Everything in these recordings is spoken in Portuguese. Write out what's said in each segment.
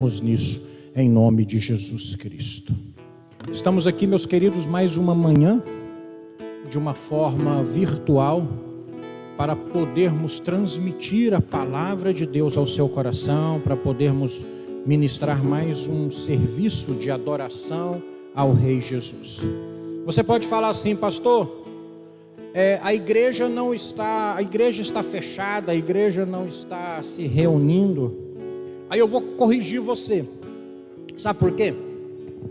nisso, em nome de Jesus Cristo. Estamos aqui, meus queridos, mais uma manhã, de uma forma virtual, para podermos transmitir a palavra de Deus ao seu coração, para podermos ministrar mais um serviço de adoração ao Rei Jesus. Você pode falar assim, pastor, a igreja está fechada, a igreja não está se reunindo. Aí eu vou corrigir você. Sabe por quê?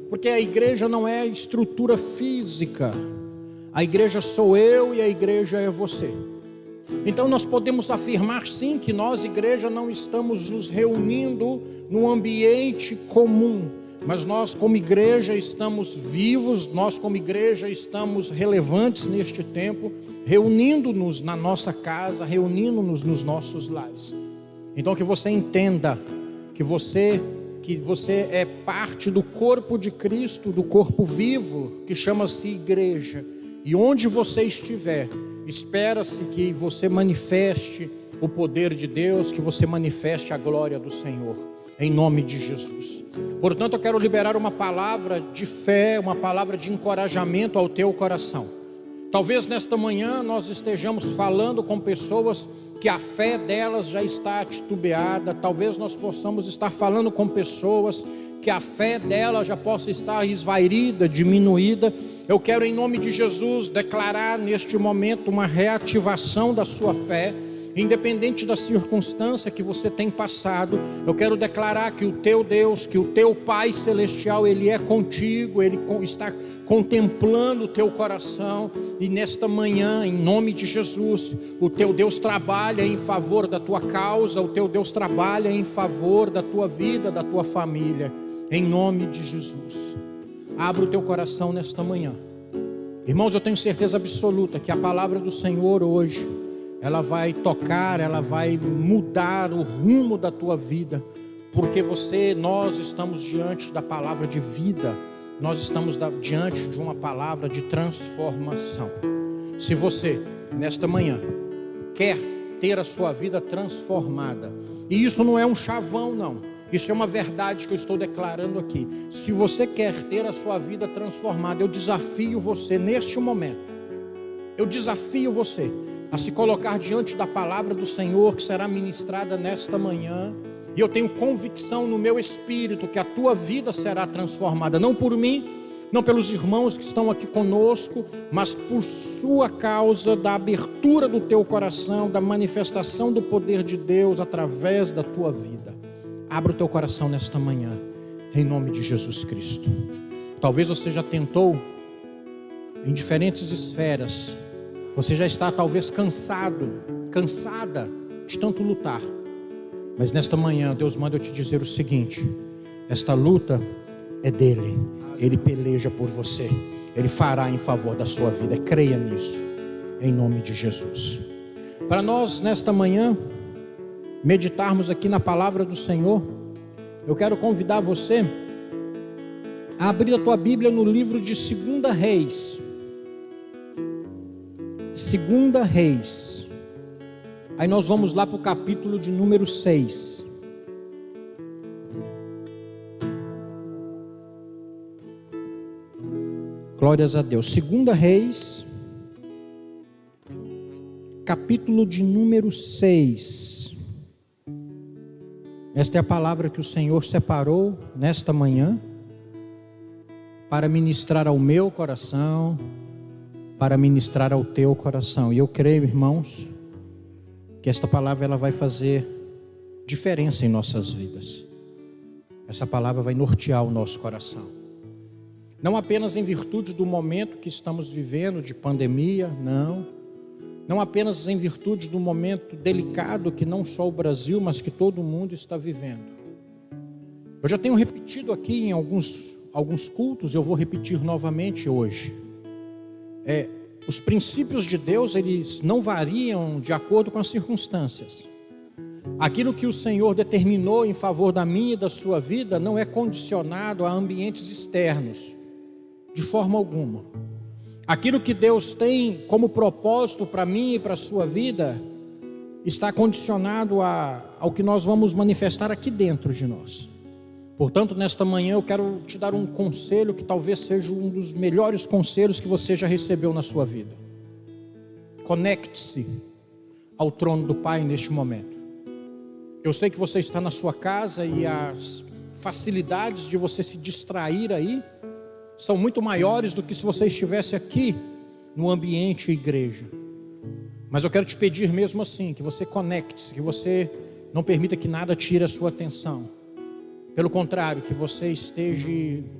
Porque a igreja não é estrutura física. A igreja sou eu e a igreja é você. Então nós podemos afirmar sim que nós, igreja, não estamos nos reunindo num ambiente comum. Mas nós como igreja estamos vivos, nós como igreja estamos relevantes neste tempo, reunindo-nos na nossa casa, reunindo-nos nos nossos lares. Então que você entenda que você é parte do corpo de Cristo, do corpo vivo, que chama-se igreja. E onde você estiver, espera-se que você manifeste o poder de Deus, que você manifeste a glória do Senhor, em nome de Jesus. Portanto, eu quero liberar uma palavra de fé, uma palavra de encorajamento ao teu coração. Talvez nesta manhã nós estejamos falando com pessoas que a fé delas já está titubeada. Talvez nós possamos estar falando com pessoas que a fé delas já possa estar esvairida, diminuída. Eu quero em nome de Jesus declarar neste momento uma reativação da sua fé. Independente da circunstância que você tem passado, eu quero declarar que o teu Deus, que o teu Pai Celestial, Ele é contigo, Ele está contemplando o teu coração. E nesta manhã, em nome de Jesus, o teu Deus trabalha em favor da tua causa, o teu Deus trabalha em favor da tua vida, da tua família, em nome de Jesus. Abra o teu coração nesta manhã. Irmãos, eu tenho certeza absoluta que a palavra do Senhor hoje, ela vai tocar, ela vai mudar o rumo da tua vida, porque nós estamos diante da palavra de vida, nós estamos diante de uma palavra de transformação. Se você, nesta manhã, quer ter a sua vida transformada, e isso não é um chavão não, isso é uma verdade que eu estou declarando aqui. Se você quer ter a sua vida transformada, eu desafio você neste momento, eu desafio você a se colocar diante da palavra do Senhor que será ministrada nesta manhã. E eu tenho convicção no meu espírito que a tua vida será transformada, não por mim, não pelos irmãos que estão aqui conosco, mas por sua causa, da abertura do teu coração, da manifestação do poder de Deus através da tua vida. Abra o teu coração nesta manhã, em nome de Jesus Cristo. Talvez você já tentou em diferentes esferas. Você já está talvez cansada de tanto lutar. Mas nesta manhã Deus manda eu te dizer o seguinte: esta luta é dele. Ele peleja por você. Ele fará em favor da sua vida. Creia nisso, em nome de Jesus. Para nós nesta manhã meditarmos aqui na palavra do Senhor, eu quero convidar você a abrir a tua Bíblia no livro de 2 Reis. 2 Reis. Aí nós vamos lá para o capítulo de número 6. Glórias a Deus. 2 Reis, capítulo de número 6. Esta é a palavra que o Senhor separou nesta manhã para ministrar ao meu coração, para ministrar ao teu coração. E eu creio, irmãos, que esta palavra ela vai fazer diferença em nossas vidas. Essa palavra vai nortear o nosso coração. Não apenas em virtude do momento que estamos vivendo de pandemia, não apenas em virtude do momento delicado que não só o Brasil, mas que todo mundo está vivendo. Eu já tenho repetido aqui em alguns cultos, eu vou repetir novamente hoje. Os princípios de Deus, eles não variam de acordo com as circunstâncias. Aquilo que o Senhor determinou em favor da minha e da sua vida não é condicionado a ambientes externos, de forma alguma. Aquilo que Deus tem como propósito para mim e para a sua vida está condicionado ao que nós vamos manifestar aqui dentro de nós. Portanto, nesta manhã eu quero te dar um conselho que talvez seja um dos melhores conselhos que você já recebeu na sua vida. Conecte-se ao trono do Pai neste momento. Eu sei que você está na sua casa e as facilidades de você se distrair aí são muito maiores do que se você estivesse aqui no ambiente igreja. Mas eu quero te pedir mesmo assim, que você conecte-se, que você não permita que nada tire a sua atenção. Pelo contrário, que você esteja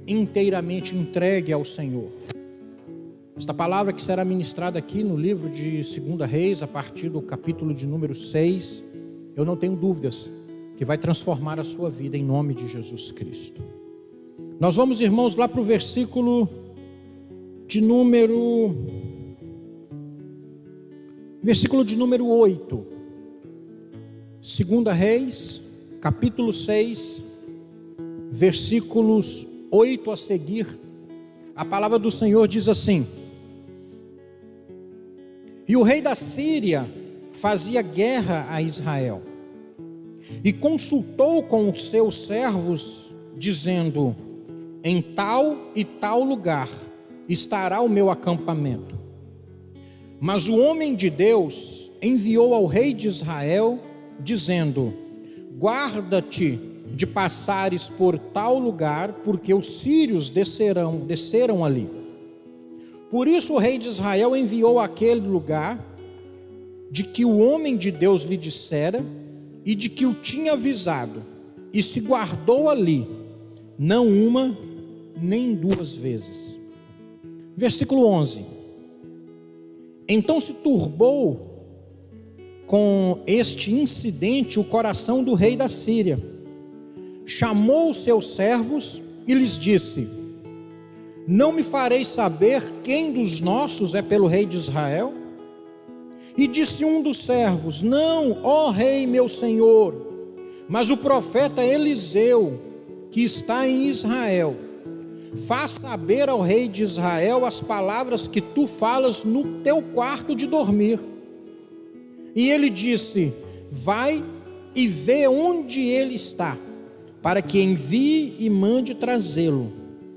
inteiramente entregue ao Senhor. Esta palavra que será ministrada aqui no livro de 2 Reis, a partir do capítulo de número 6, eu não tenho dúvidas que vai transformar a sua vida em nome de Jesus Cristo. Nós vamos, irmãos, lá para o versículo de número 8. 2 Reis, capítulo 6, versículos 8 a seguir. A palavra do Senhor diz assim: E o rei da Síria fazia guerra a Israel, e consultou com os seus servos, dizendo: Em tal e tal lugar estará o meu acampamento. Mas o homem de Deus enviou ao rei de Israel, dizendo: Guarda-te de passares por tal lugar, porque os sírios desceram ali. Por isso o rei de Israel enviou àquele lugar de que o homem de Deus lhe dissera e de que o tinha avisado, e se guardou ali, não uma nem duas vezes. Versículo 11. Então se turbou com este incidente o coração do rei da Síria. Chamou os seus servos e lhes disse: Não me fareis saber quem dos nossos é pelo rei de Israel? E disse um dos servos: Não, ó rei meu senhor, mas o profeta Eliseu, que está em Israel. Faz saber ao rei de Israel as palavras que tu falas no teu quarto de dormir. E ele disse: Vai e vê onde ele está, para que envie e mande trazê-lo.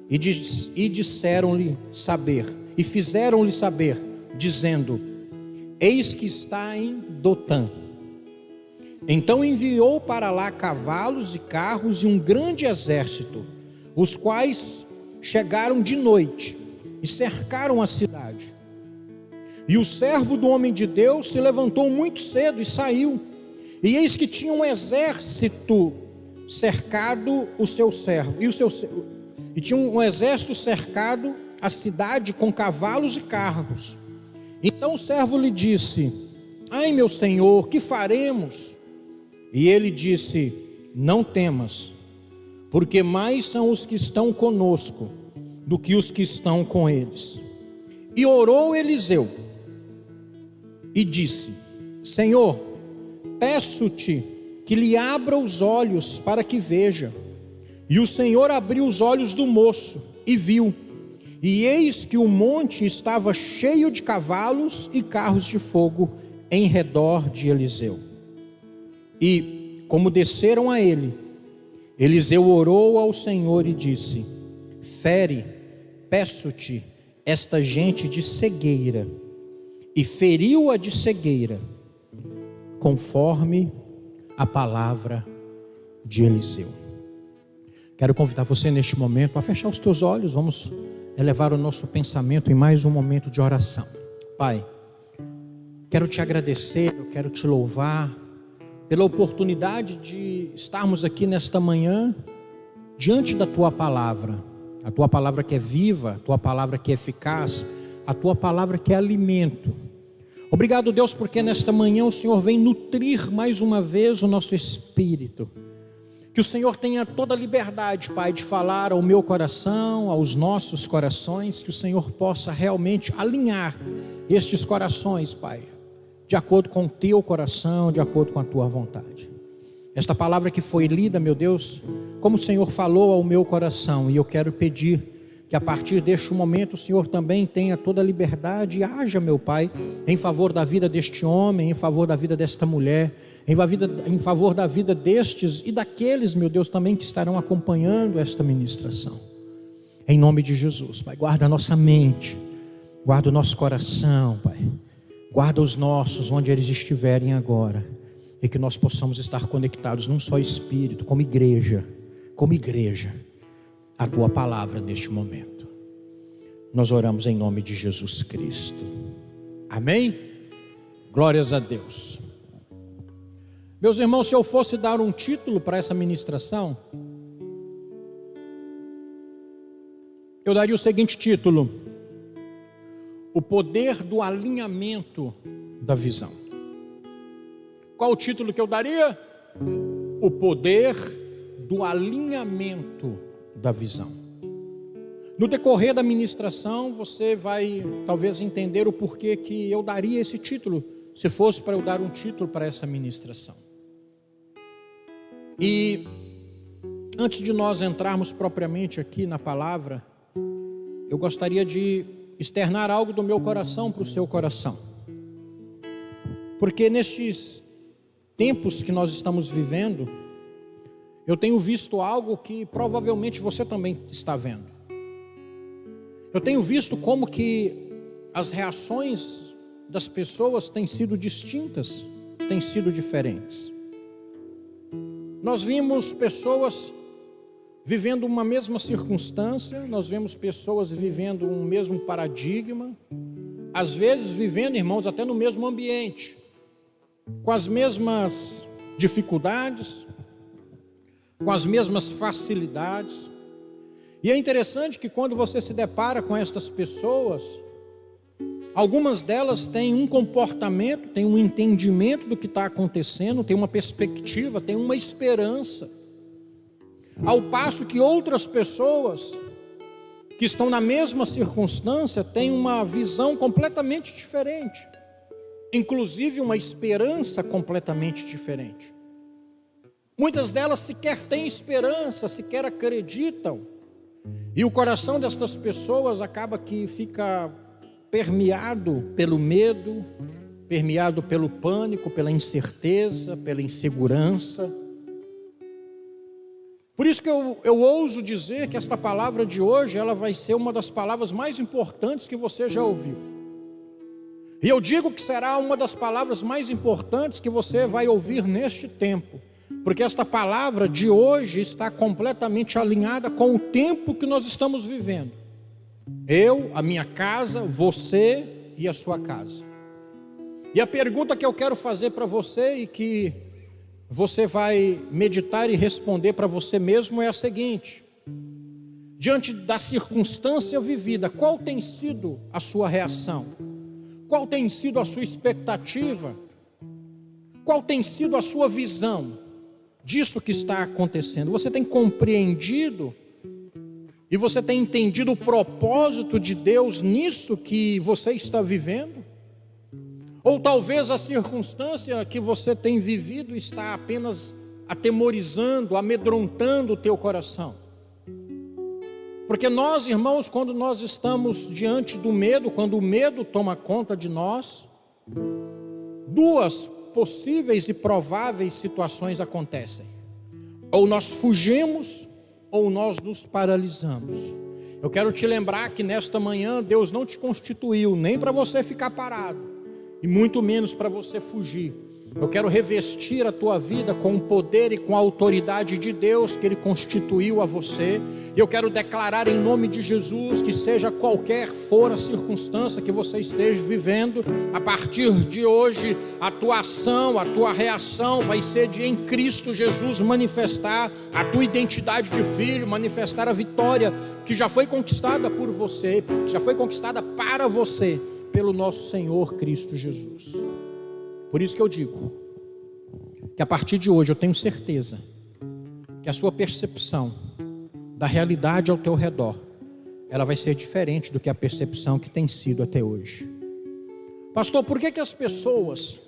E disseram-lhe saber, e fizeram-lhe saber, dizendo: Eis que está em Dotã. Então enviou para lá cavalos e carros e um grande exército, os quais chegaram de noite e cercaram a cidade. E o servo do homem de Deus se levantou muito cedo e saiu. E eis que tinha um exército cercado o seu servo. E tinha um exército cercado a cidade com cavalos e carros. Então o servo lhe disse: Ai, meu senhor, que faremos? E ele disse: Não temas, porque mais são os que estão conosco do que os que estão com eles. E orou Eliseu e disse: Senhor, peço-te que lhe abra os olhos para que veja. E o Senhor abriu os olhos do moço e viu, e eis que o monte estava cheio de cavalos e carros de fogo em redor de Eliseu. E como desceram a ele, Eliseu orou ao Senhor e disse: Fere, peço-te, esta gente de cegueira. E feriu-a de cegueira, conforme a palavra de Eliseu. Quero convidar você neste momento a fechar os teus olhos. Vamos elevar o nosso pensamento em mais um momento de oração. Pai, quero te agradecer, eu quero te louvar pela oportunidade de estarmos aqui nesta manhã diante da tua palavra, a tua palavra que é viva, a tua palavra que é eficaz, a tua palavra que é alimento. Obrigado, Deus, porque nesta manhã o Senhor vem nutrir mais uma vez o nosso espírito. Que o Senhor tenha toda a liberdade, Pai, de falar ao meu coração, aos nossos corações, que o Senhor possa realmente alinhar estes corações, Pai, de acordo com o teu coração, de acordo com a tua vontade. Esta palavra que foi lida, meu Deus, como o Senhor falou ao meu coração, e eu quero pedir que a partir deste momento o Senhor também tenha toda a liberdade e haja, meu Pai, em favor da vida deste homem, em favor da vida desta mulher, em favor da vida destes e daqueles, meu Deus, também que estarão acompanhando esta ministração. Em nome de Jesus, Pai, guarda a nossa mente, guarda o nosso coração, Pai. Guarda os nossos onde eles estiverem agora, e que nós possamos estar conectados num só espírito, como igreja, a Tua palavra neste momento. Nós oramos em nome de Jesus Cristo. Amém? Glórias a Deus. Meus irmãos, se eu fosse dar um título para essa ministração, eu daria o seguinte título: o poder do alinhamento da visão. Qual o título que eu daria? O poder do alinhamento da visão. No decorrer da ministração, você vai talvez entender o porquê que eu daria esse título, se fosse para eu dar um título para essa ministração. E antes de nós entrarmos propriamente aqui na palavra, eu gostaria de externar algo do meu coração para o seu coração. Porque nestes tempos que nós estamos vivendo, eu tenho visto algo que provavelmente você também está vendo. Eu tenho visto como que as reações das pessoas têm sido distintas, têm sido diferentes. Nós vimos pessoas vivendo uma mesma circunstância, nós vemos pessoas vivendo um mesmo paradigma, às vezes vivendo, irmãos, até no mesmo ambiente, com as mesmas dificuldades, com as mesmas facilidades. E é interessante que quando você se depara com estas pessoas, algumas delas têm um comportamento, têm um entendimento do que está acontecendo, têm uma perspectiva, têm uma esperança. Ao passo que outras pessoas que estão na mesma circunstância têm uma visão completamente diferente, inclusive uma esperança completamente diferente. Muitas delas sequer têm esperança, sequer acreditam, e o coração destas pessoas acaba que fica permeado pelo medo, permeado pelo pânico, pela incerteza, pela insegurança. Por isso que eu ouso dizer que esta palavra de hoje, ela vai ser uma das palavras mais importantes que você já ouviu. E eu digo que será uma das palavras mais importantes que você vai ouvir neste tempo, porque esta palavra de hoje está completamente alinhada com o tempo que nós estamos vivendo. Eu, a minha casa, você e a sua casa. E a pergunta que eu quero fazer para você e que você vai meditar e responder para você mesmo é a seguinte: diante da circunstância vivida, qual tem sido a sua reação? Qual tem sido a sua expectativa? Qual tem sido a sua visão disso que está acontecendo? Você tem compreendido e você tem entendido o propósito de Deus nisso que você está vivendo? Ou talvez a circunstância que você tem vivido está apenas atemorizando, amedrontando o teu coração? Porque nós, irmãos, quando nós estamos diante do medo, quando o medo toma conta de nós, duas possíveis e prováveis situações acontecem: ou nós fugimos, ou nós nos paralisamos. Eu quero te lembrar que nesta manhã Deus não te constituiu nem para você ficar parado, e muito menos para você fugir. Eu quero revestir a tua vida com o poder e com a autoridade de Deus que Ele constituiu a você. E eu quero declarar em nome de Jesus que seja qualquer for a circunstância que você esteja vivendo, a partir de hoje a tua ação, a tua reação vai ser de em Cristo Jesus manifestar a tua identidade de filho, manifestar a vitória que já foi conquistada por você, já foi conquistada para você pelo nosso Senhor Cristo Jesus. Por isso que eu digo que a partir de hoje eu tenho certeza que a sua percepção da realidade ao teu redor, ela vai ser diferente do que a percepção que tem sido até hoje. Pastor, por que as pessoas,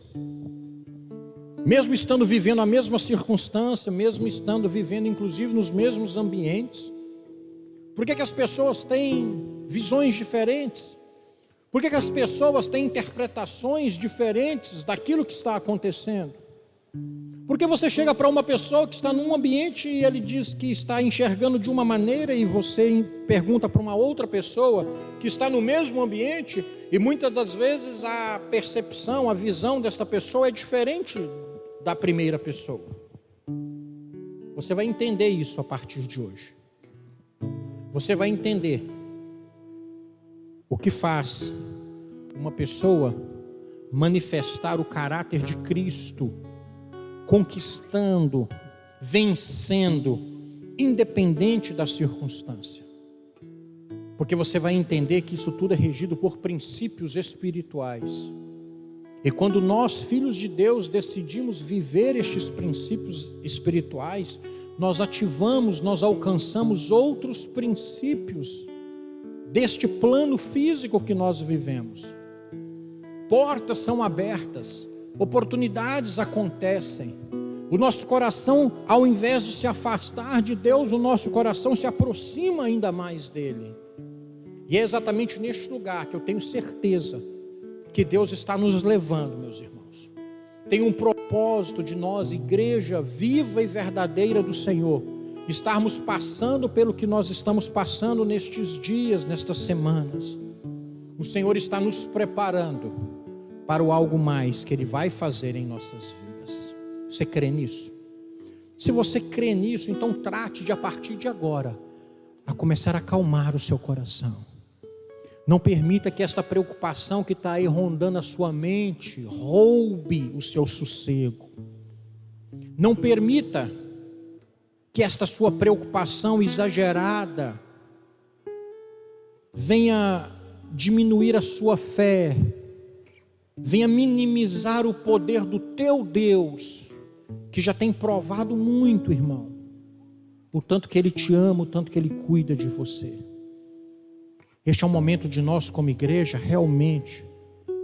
mesmo estando vivendo a mesma circunstância, mesmo estando vivendo inclusive nos mesmos ambientes, por que as pessoas têm visões diferentes? Por que as pessoas têm interpretações diferentes daquilo que está acontecendo? Porque você chega para uma pessoa que está num ambiente e ele diz que está enxergando de uma maneira, e você pergunta para uma outra pessoa que está no mesmo ambiente, e muitas das vezes a percepção, a visão desta pessoa é diferente da primeira pessoa. Você vai entender isso a partir de hoje. Você vai entender o que faz uma pessoa manifestar o caráter de Cristo, conquistando, vencendo, independente da circunstância. Porque você vai entender que isso tudo é regido por princípios espirituais. E quando nós, filhos de Deus, decidimos viver estes princípios espirituais, nós ativamos, nós alcançamos outros princípios deste plano físico que nós vivemos. Portas são abertas, oportunidades acontecem. O nosso coração, ao invés de se afastar de Deus, o nosso coração se aproxima ainda mais dele. E é exatamente neste lugar que eu tenho certeza que Deus está nos levando, meus irmãos. Tem um propósito de nós, igreja viva e verdadeira do Senhor, estarmos passando pelo que nós estamos passando nestes dias, nestas semanas. O Senhor está nos preparando para o algo mais que Ele vai fazer em nossas vidas. Você crê nisso? Se você crê nisso, então trate de, a partir de agora, a começar a acalmar o seu coração. Não permita que esta preocupação que está aí rondando a sua mente roube o seu sossego. Não permita que esta sua preocupação exagerada venha diminuir a sua fé, venha minimizar o poder do teu Deus, que já tem provado muito, irmão, o tanto que Ele te ama, o tanto que Ele cuida de você. Este é um momento de nós, como igreja, realmente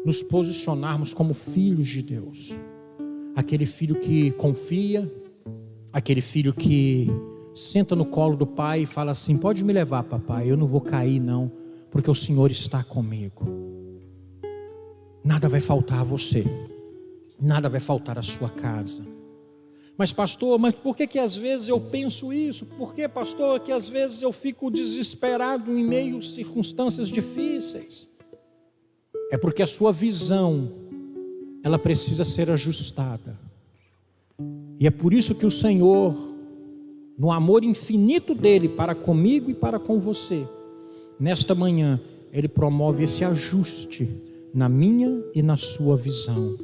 nos posicionarmos como filhos de Deus. Aquele filho que confia, aquele filho que senta no colo do pai e fala assim: pode me levar, papai, eu não vou cair não, porque o Senhor está comigo. Nada vai faltar a você, nada vai faltar à sua casa. Mas pastor, por que às vezes eu penso isso? Por que, pastor, que às vezes eu fico desesperado em meio a circunstâncias difíceis? É porque a sua visão, ela precisa ser ajustada. E é por isso que o Senhor, no amor infinito dele para comigo e para com você, nesta manhã, Ele promove esse ajuste na minha e na sua visão.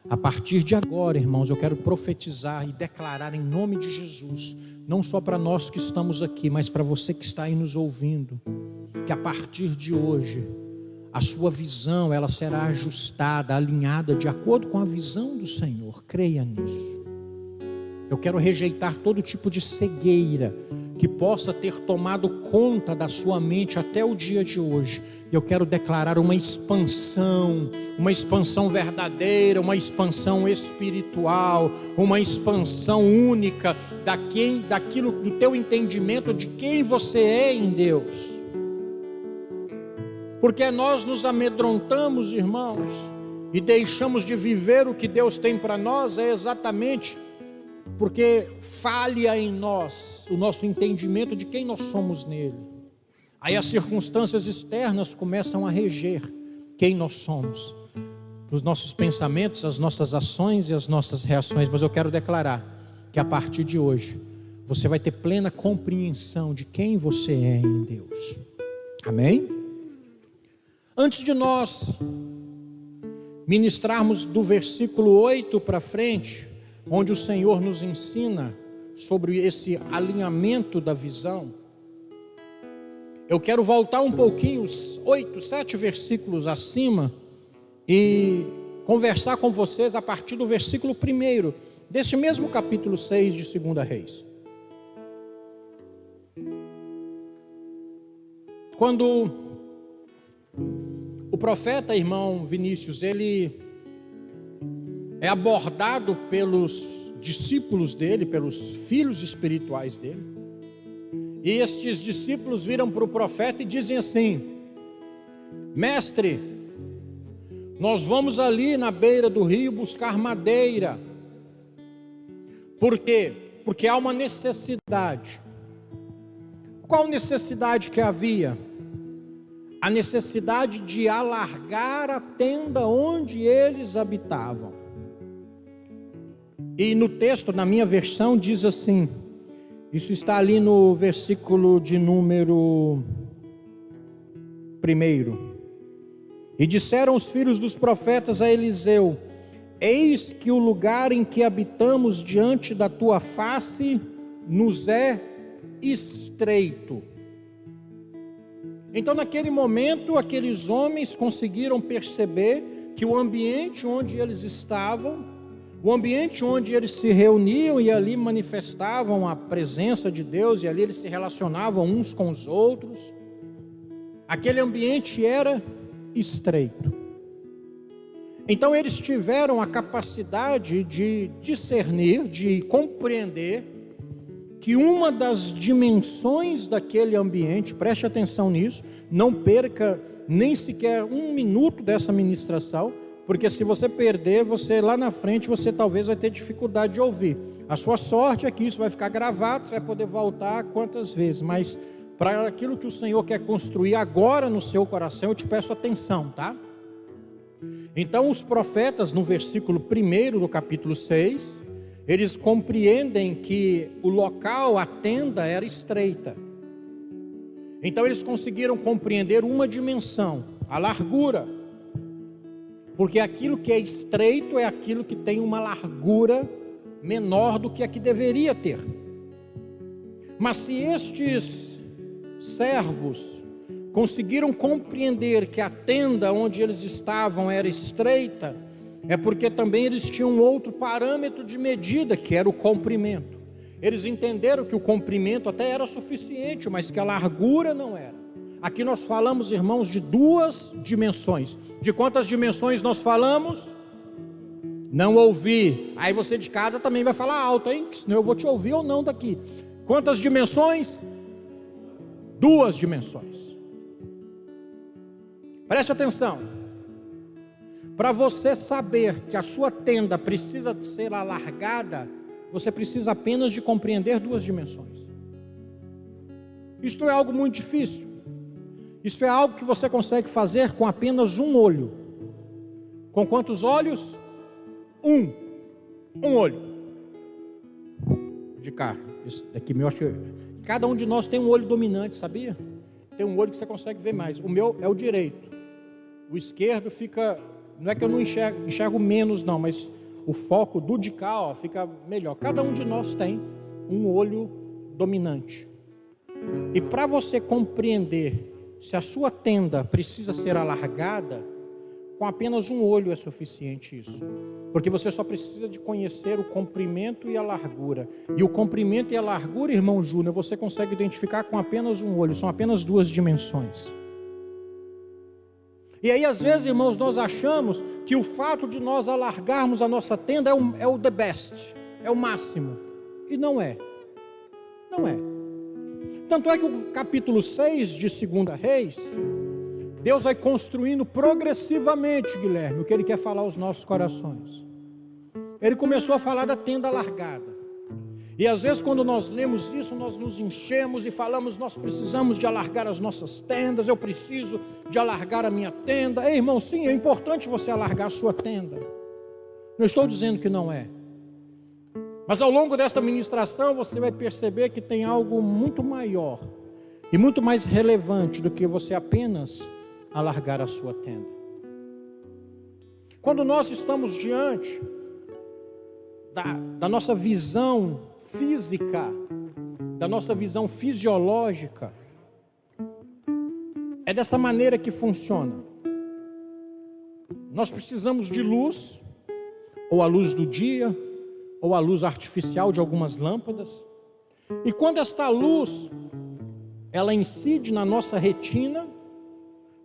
A partir de agora, irmãos, eu quero profetizar e declarar em nome de Jesus, não só para nós que estamos aqui, mas para você que está aí nos ouvindo, que a partir de hoje, a sua visão, ela será ajustada, alinhada de acordo com a visão do Senhor. Creia nisso. Eu quero rejeitar todo tipo de cegueira que possa ter tomado conta da sua mente até o dia de hoje. Eu quero declarar uma expansão verdadeira, uma expansião espiritual, uma expansão única daquilo do teu entendimento de quem você é em Deus. Porque nós nos amedrontamos, irmãos, e deixamos de viver o que Deus tem para nós, é exatamente porque falha em nós o nosso entendimento de quem nós somos nele. Aí as circunstâncias externas começam a reger quem nós somos, os nossos pensamentos, as nossas ações e as nossas reações. Mas eu quero declarar que a partir de hoje você vai ter plena compreensão de quem você é em Deus. Amém? Antes de nós ministrarmos do versículo 8 para frente, onde o Senhor nos ensina sobre esse alinhamento da visão, eu quero voltar um pouquinho, os 7 versículos acima, e conversar com vocês a partir do versículo 1, desse mesmo capítulo 6 de 2 Reis. Quando o profeta, irmão Vinícius, ele é abordado pelos discípulos dele, pelos filhos espirituais dele, e estes discípulos viram para o profeta e dizem assim: mestre, nós vamos ali na beira do rio buscar madeira Por quê? Porque há uma necessidade. Qual necessidade que havia? A necessidade de alargar a tenda onde eles habitavam. E no texto, na minha versão, diz assim, isso está ali no versículo de número 1. E disseram os filhos dos profetas a Eliseu: eis que o lugar em que habitamos diante da tua face nos é estreito. Então, naquele momento, aqueles homens conseguiram perceber que o ambiente onde eles estavam, o ambiente onde eles se reuniam e ali manifestavam a presença de Deus, e ali eles se relacionavam uns com os outros, aquele ambiente era estreito. Então eles tiveram a capacidade de discernir, de compreender que uma das dimensões daquele ambiente, preste atenção nisso, não perca nem sequer um minuto dessa ministração, porque se você perder, você lá na frente, você talvez vai ter dificuldade de ouvir. A sua sorte é que isso vai ficar gravado, você vai poder voltar quantas vezes, mas para aquilo que o Senhor quer construir agora no seu coração, eu te peço atenção, tá? Então os profetas, no versículo 1 do capítulo 6, eles compreendem que o local, a tenda, era estreita. Então eles conseguiram compreender uma dimensão, a largura. Porque aquilo que é estreito é aquilo que tem uma largura menor do que a que deveria ter. Mas se estes servos conseguiram compreender que a tenda onde eles estavam era estreita, é porque também eles tinham um outro parâmetro de medida, que era o comprimento. Eles entenderam que o comprimento até era suficiente, mas que a largura não era. Aqui nós falamos, irmãos, de duas dimensões. De quantas dimensões nós falamos? Não ouvi. Aí você de casa também vai falar alto, hein? Senão eu vou te ouvir ou não daqui. Quantas dimensões? Duas dimensões. Preste atenção. Para você saber que a sua tenda precisa ser alargada, você precisa apenas de compreender duas dimensões. Isto é algo muito difícil. Isso é algo que você consegue fazer com apenas um olho. Com quantos olhos? Um olho. De cá. Esse daqui meu, acho que cada um de nós tem um olho dominante, sabia? Tem um olho que você consegue ver mais. O meu é o direito. O esquerdo fica... Não é que eu não enxergo menos não, mas o foco do de cá, ó, fica melhor. Cada um de nós tem um olho dominante. E para você compreender se a sua tenda precisa ser alargada, com apenas um olho é suficiente isso. Porque você só precisa de conhecer o comprimento e a largura. E o comprimento e a largura, irmão Júnior, você consegue identificar com apenas um olho. São apenas duas dimensões. E aí, às vezes, irmãos, nós achamos que o fato de nós alargarmos a nossa tenda é o the best, é o máximo. E não é. Não é. Tanto é que o capítulo 6 de 2 Reis, Deus vai construindo progressivamente, Guilherme, o que Ele quer falar aos nossos corações. Ele começou a falar da tenda alargada. E às vezes quando nós lemos isso, nós nos enchemos e falamos, nós precisamos de alargar as nossas tendas, eu preciso de alargar a minha tenda. Ei, irmão, sim, é importante você alargar a sua tenda. Não estou dizendo que não é. Mas ao longo desta ministração você vai perceber que tem algo muito maior e muito mais relevante do que você apenas alargar a sua tenda. Quando nós estamos diante da nossa visão física, da nossa visão fisiológica, é dessa maneira que funciona. Nós precisamos de luz, ou a luz do dia, ou a luz artificial de algumas lâmpadas. E quando esta luz, ela incide na nossa retina,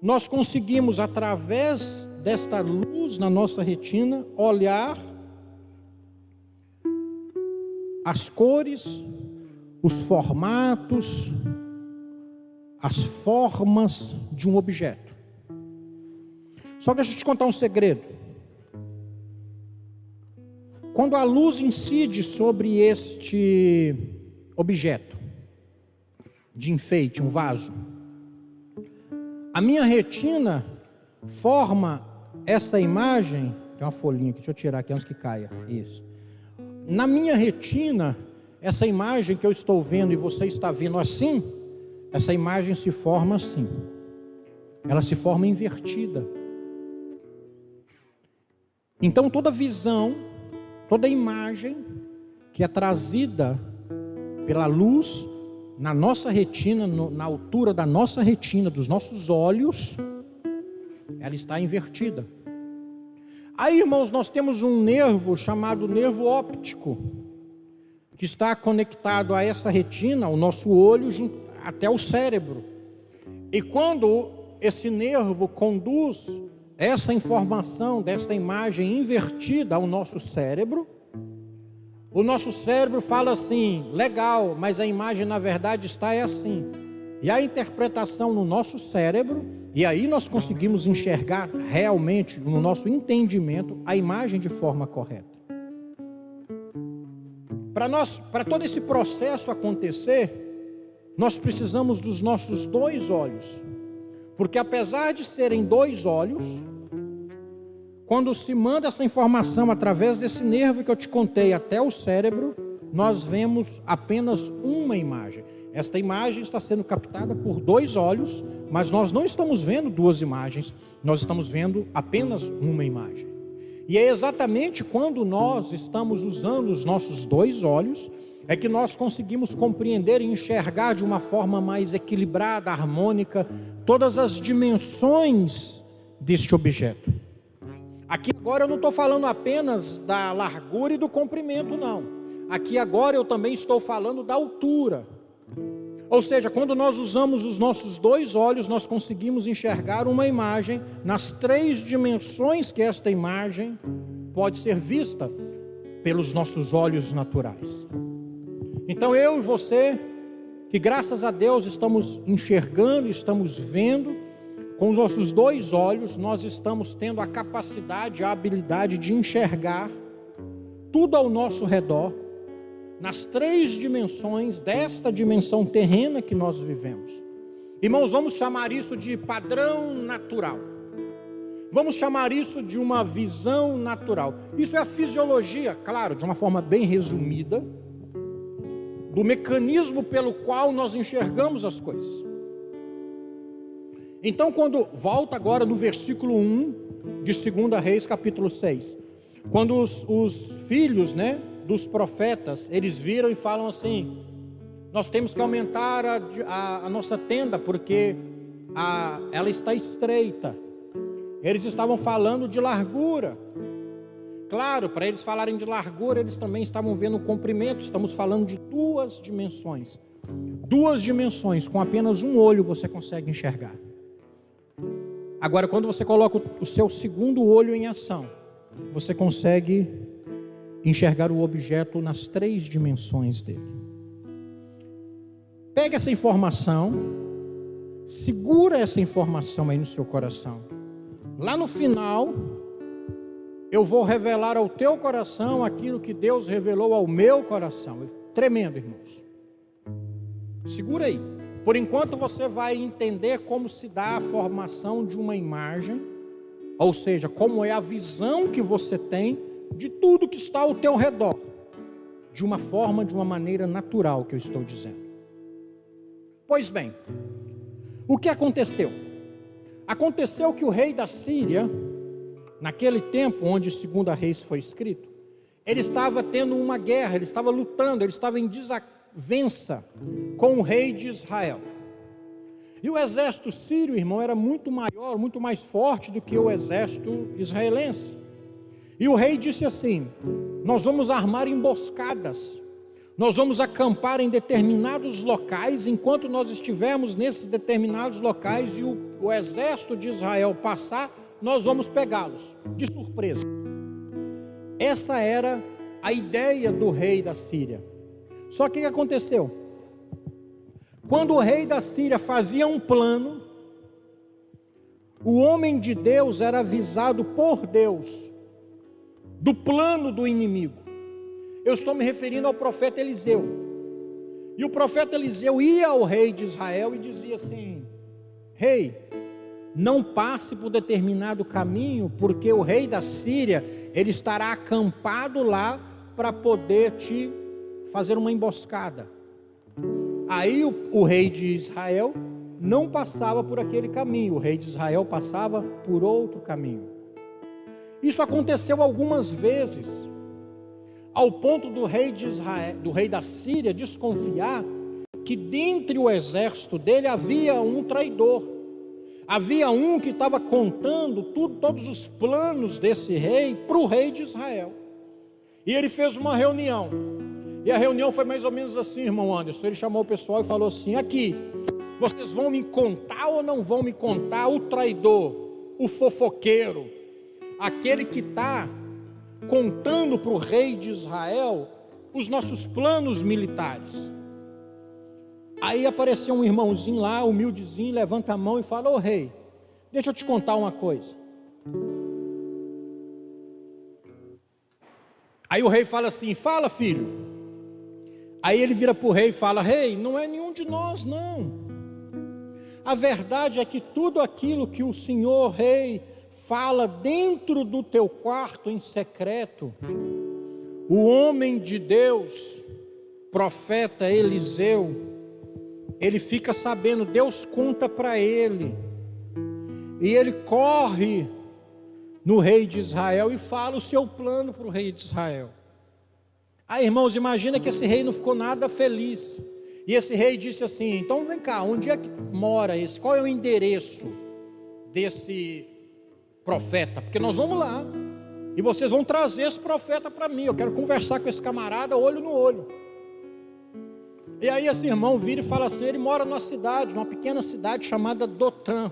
nós conseguimos, através desta luz na nossa retina, olhar as cores, os formatos, as formas de um objeto. Só que deixa eu te contar um segredo. quando a luz incide sobre este objeto de enfeite, um vaso, a minha retina forma essa imagem. Tem uma folhinha aqui, deixa eu tirar aqui antes que caia. Isso. Na minha retina, essa imagem que eu estou vendo e você está vendo assim, essa imagem se forma assim. Ela se forma invertida. Então toda visão, toda imagem que é trazida pela luz na nossa retina, na altura da nossa retina, dos nossos olhos, ela está invertida. Aí, irmãos, nós temos um nervo chamado nervo óptico, que está conectado a essa retina, o nosso olho, até o cérebro. E quando esse nervo conduz essa informação dessa imagem invertida ao nosso cérebro, o nosso cérebro fala assim: legal, mas a imagem na verdade está assim. E a interpretação no nosso cérebro, e aí nós conseguimos enxergar realmente no nosso entendimento a imagem de forma correta. Para todo esse processo acontecer, nós precisamos dos nossos dois olhos. Porque apesar de serem dois olhos, quando se manda essa informação através desse nervo que eu te contei até o cérebro, nós vemos apenas uma imagem. Esta imagem está sendo captada por dois olhos, mas nós não estamos vendo duas imagens, nós estamos vendo apenas uma imagem. E é exatamente quando nós estamos usando os nossos dois olhos, é que nós conseguimos compreender e enxergar de uma forma mais equilibrada, harmônica, todas as dimensões deste objeto. Aqui agora eu não estou falando apenas da largura e do comprimento, não. Aqui agora eu também estou falando da altura. Ou seja, quando nós usamos os nossos dois olhos, nós conseguimos enxergar uma imagem nas três dimensões que esta imagem pode ser vista pelos nossos olhos naturais. Então eu e você, que graças a Deus estamos enxergando, estamos vendo, com os nossos dois olhos, nós estamos tendo a capacidade, a habilidade de enxergar tudo ao nosso redor, nas três dimensões desta dimensão terrena que nós vivemos. Irmãos, vamos chamar isso de padrão natural. Vamos chamar isso de uma visão natural. Isso é a fisiologia, claro, de uma forma bem resumida, do mecanismo pelo qual nós enxergamos as coisas. Então, quando volta agora no versículo 1 de 2 Reis, capítulo 6, quando os filhos, dos profetas, eles viram e falam assim: nós temos que aumentar a nossa tenda, porque ela está estreita. Eles estavam falando de largura. Claro, para eles falarem de largura, eles também estavam vendo o comprimento. Estamos falando de duas dimensões. Duas dimensões, com apenas um olho você consegue enxergar. Agora, quando você coloca o seu segundo olho em ação, você consegue enxergar o objeto nas três dimensões dele. Pega essa informação, segura essa informação aí no seu coração. Lá no final, eu vou revelar ao teu coração aquilo que Deus revelou ao meu coração. Tremendo, irmãos. Segura aí. Por enquanto você vai entender como se dá a formação de uma imagem, ou seja, como é a visão que você tem de tudo que está ao teu redor, de uma forma, de uma maneira natural que eu estou dizendo. Pois bem, o que aconteceu? Aconteceu que o rei da Síria, naquele tempo onde 2 Reis foi escrito, ele estava tendo uma guerra, ele estava lutando, ele estava em desavença com o rei de Israel. E o exército sírio, irmão, era muito maior, muito mais forte do que o exército israelense. E o rei disse assim: nós vamos armar emboscadas, nós vamos acampar em determinados locais, enquanto nós estivermos nesses determinados locais e o exército de Israel passar, nós vamos pegá-los de surpresa. Essa era a ideia do rei da Síria. Só que o que aconteceu? Quando o rei da Síria fazia um plano, o homem de Deus era avisado por Deus do plano do inimigo. Eu estou me referindo ao profeta Eliseu. E o profeta Eliseu ia ao rei de Israel e dizia assim: rei, não passe por determinado caminho, porque o rei da Síria, ele estará acampado lá para poder te fazer uma emboscada. Aí o rei de Israel não passava por aquele caminho, o rei de Israel passava por outro caminho. Isso aconteceu algumas vezes, ao ponto do rei de Israel, do rei da Síria, desconfiar que dentre o exército dele havia um traidor. Havia um que estava contando todos os planos desse rei para o rei de Israel. E ele fez uma reunião. E a reunião foi mais ou menos assim, irmão Anderson. Ele chamou o pessoal e falou assim: aqui, vocês vão me contar ou não vão me contar o traidor, o fofoqueiro, aquele que está contando para o rei de Israel os nossos planos militares? Aí apareceu um irmãozinho lá, humildezinho, levanta a mão e fala: ô rei, deixa eu te contar uma coisa. Aí o rei fala assim: fala, filho. Aí ele vira para o rei e fala: rei, não é nenhum de nós não. A verdade é que tudo aquilo que o senhor rei fala dentro do teu quarto em secreto, o homem de Deus, profeta Eliseu, ele fica sabendo, Deus conta para ele, e ele corre no rei de Israel e fala o seu plano para o rei de Israel. Aí, irmãos, imagina que esse rei não ficou nada feliz, e esse rei disse assim: então vem cá, onde é que mora esse, qual é o endereço desse profeta? Porque nós vamos lá, e vocês vão trazer esse profeta para mim, eu quero conversar com esse camarada olho no olho. E aí esse irmão vira e fala assim: ele mora numa cidade, numa pequena cidade chamada Dotã.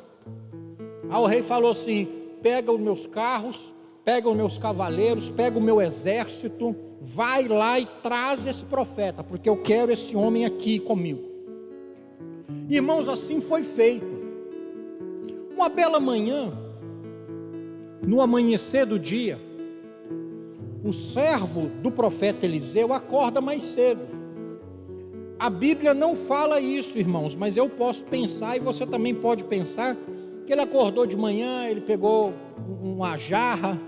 Aí o rei falou assim: pega os meus carros, pega os meus cavaleiros, pega o meu exército, vai lá e traz esse profeta, porque eu quero esse homem aqui comigo. Irmãos, assim foi feito. Uma bela manhã, no amanhecer do dia, o servo do profeta Eliseu acorda mais cedo. A Bíblia não fala isso, irmãos, mas eu posso pensar, e você também pode pensar, que ele acordou de manhã, ele pegou uma jarra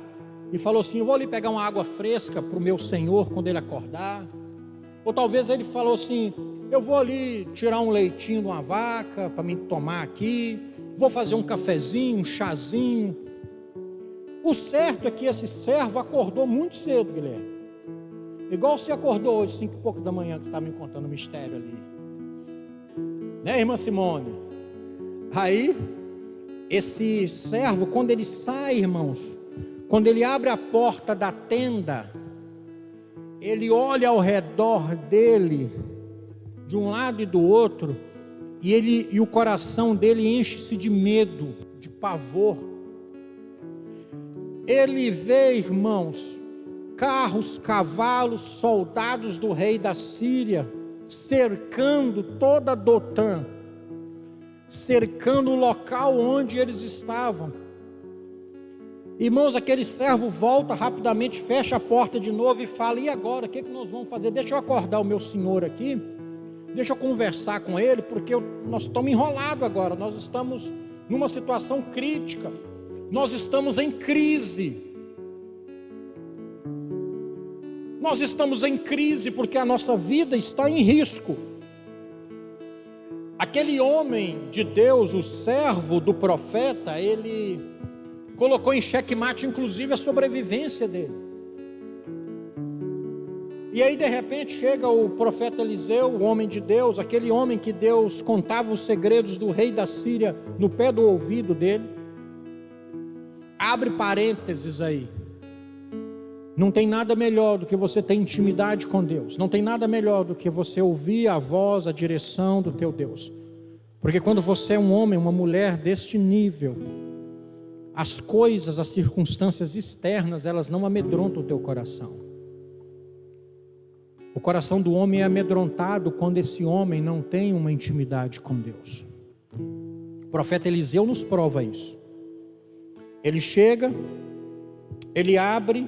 e falou assim: eu vou ali pegar uma água fresca para o meu senhor quando ele acordar. Ou talvez ele falou assim: eu vou ali tirar um leitinho de uma vaca para mim tomar aqui, vou fazer um cafezinho, um chazinho. O certo é que esse servo acordou muito cedo, Guilherme. Igual você acordou hoje, 5 e pouco da manhã, que você está me contando o mistério ali. Né, irmã Simone? Aí, esse servo, quando ele sai, irmãos, quando ele abre a porta da tenda, ele olha ao redor dele, de um lado e do outro, e o coração dele enche-se de medo, de pavor. Ele vê, irmãos, carros, cavalos, soldados do rei da Síria, cercando toda Dotã, cercando o local onde eles estavam. Irmãos, aquele servo volta rapidamente, fecha a porta de novo e fala: e agora, o que nós vamos fazer? Deixa eu acordar o meu senhor aqui, deixa eu conversar com ele, porque nós estamos enrolados agora, nós estamos numa situação crítica, nós estamos em crise. Nós estamos em crise porque a nossa vida está em risco. Aquele homem de Deus, o servo do profeta, ele colocou em xeque-mate inclusive a sobrevivência dele. E aí de repente chega o profeta Eliseu, o homem de Deus, aquele homem que Deus contava os segredos do rei da Síria no pé do ouvido dele. Abre parênteses aí. Não tem nada melhor do que você ter intimidade com Deus. Não tem nada melhor do que você ouvir a voz, a direção do teu Deus. Porque quando você é um homem, uma mulher deste nível, as coisas, as circunstâncias externas, elas não amedrontam o teu coração. O coração do homem é amedrontado quando esse homem não tem uma intimidade com Deus. O profeta Eliseu nos prova isso. Ele chega, ele abre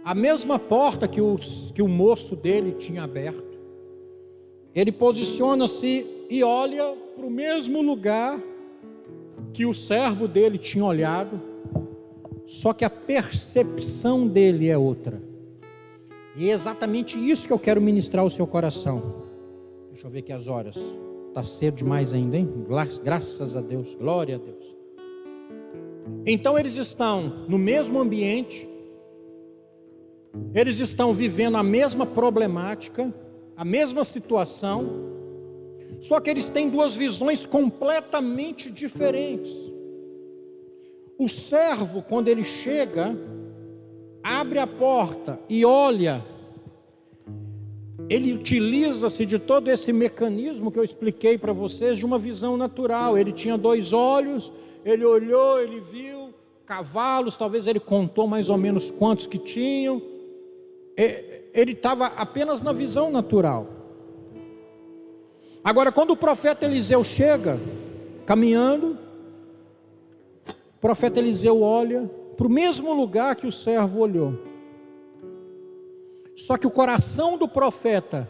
a mesma porta que o moço dele tinha aberto. Ele posiciona-se e olha para o mesmo lugar que o servo dele tinha olhado, só que a percepção dele é outra. E é exatamente isso que eu quero ministrar ao seu coração. Deixa eu ver aqui as horas. Está cedo demais ainda, hein? Graças a Deus, glória a Deus. Então eles estão no mesmo ambiente, eles estão vivendo a mesma problemática, a mesma situação, só que eles têm duas visões completamente diferentes. O servo, quando ele chega, abre a porta e olha, ele utiliza-se de todo esse mecanismo que eu expliquei para vocês, de uma visão natural. Ele tinha 2 olhos, ele olhou, ele viu cavalos, talvez ele contou mais ou menos quantos que tinham. Ele estava apenas na visão natural. Agora, quando o profeta Eliseu chega, caminhando, o profeta Eliseu olha para o mesmo lugar que o servo olhou. Só que o coração do profeta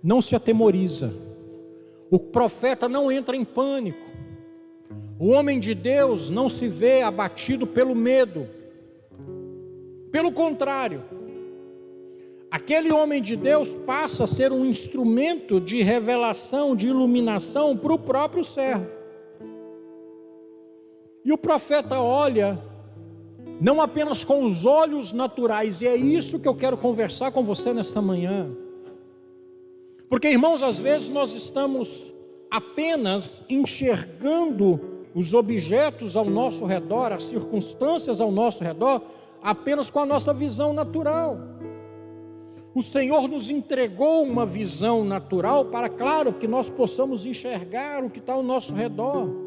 não se atemoriza. O profeta não entra em pânico. O homem de Deus não se vê abatido pelo medo. Pelo contrário, aquele homem de Deus passa a ser um instrumento de revelação, de iluminação para o próprio servo. E o profeta olha, não apenas com os olhos naturais, e é isso que eu quero conversar com você nesta manhã. Porque, irmãos, às vezes nós estamos apenas enxergando os objetos ao nosso redor, as circunstâncias ao nosso redor, apenas com a nossa visão natural. O Senhor nos entregou uma visão natural para, claro, que nós possamos enxergar o que está ao nosso redor.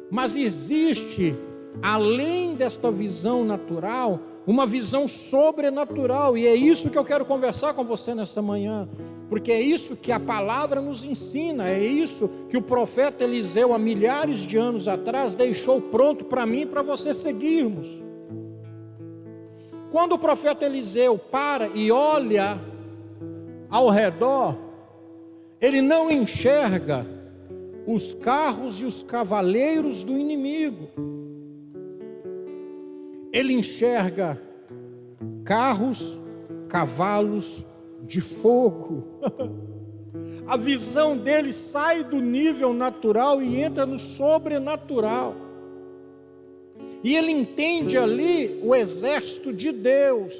Mas existe, além desta visão natural, uma visão sobrenatural, e é isso que eu quero conversar com você nessa manhã, porque é isso que a palavra nos ensina, é isso que o profeta Eliseu, há milhares de anos atrás, deixou pronto para mim e para você seguirmos. Quando o profeta Eliseu para e olha ao redor, ele não enxerga os carros e os cavaleiros do inimigo. Ele enxerga carros, cavalos de fogo. A visão dele sai do nível natural e entra no sobrenatural. E ele entende ali o exército de Deus,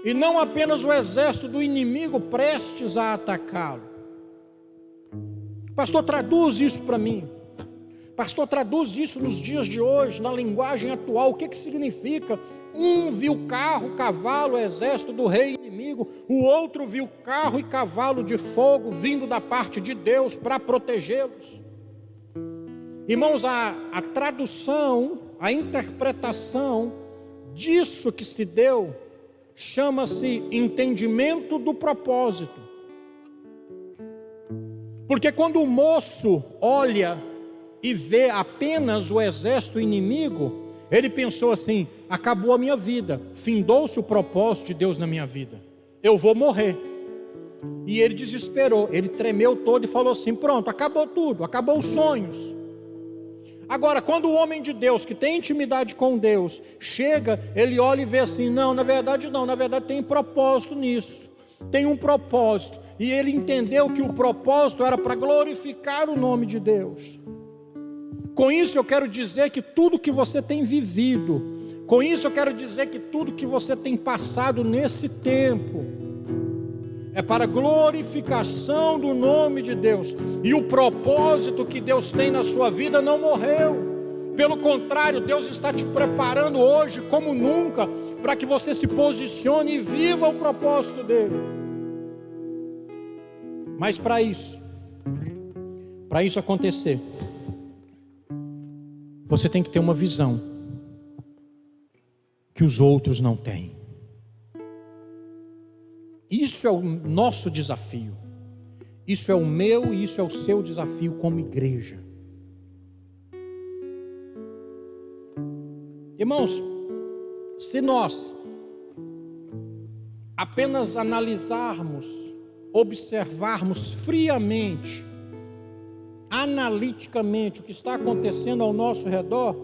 e não apenas o exército do inimigo prestes a atacá-lo. Pastor, traduz isso para mim. Pastor, traduz isso nos dias de hoje, na linguagem atual. O que significa? Um viu carro, cavalo, exército do rei inimigo. O outro viu carro e cavalo de fogo vindo da parte de Deus para protegê-los. Irmãos, a tradução, a interpretação disso que se deu, chama-se entendimento do propósito. Porque quando o moço olha e vê apenas o exército inimigo, ele pensou assim: acabou a minha vida, findou-se o propósito de Deus na minha vida, eu vou morrer. E ele desesperou, ele tremeu todo e falou assim: pronto, acabou tudo, acabou os sonhos. Agora, quando o homem de Deus, que tem intimidade com Deus, chega, ele olha e vê assim: não, na verdade tem propósito nisso, tem um propósito. E ele entendeu que o propósito era para glorificar o nome de Deus. Com isso eu quero dizer que tudo que você tem vivido, com isso eu quero dizer que tudo que você tem passado nesse tempo, é para glorificação do nome de Deus. E o propósito que Deus tem na sua vida não morreu. Pelo contrário, Deus está te preparando hoje como nunca, para que você se posicione e viva o propósito dele. Mas para isso acontecer, você tem que ter uma visão que os outros não têm. Isso é o nosso desafio. Isso é o meu e isso é o seu desafio como igreja. Irmãos, se nós apenas analisarmos, observarmos friamente, analiticamente o que está acontecendo ao nosso redor,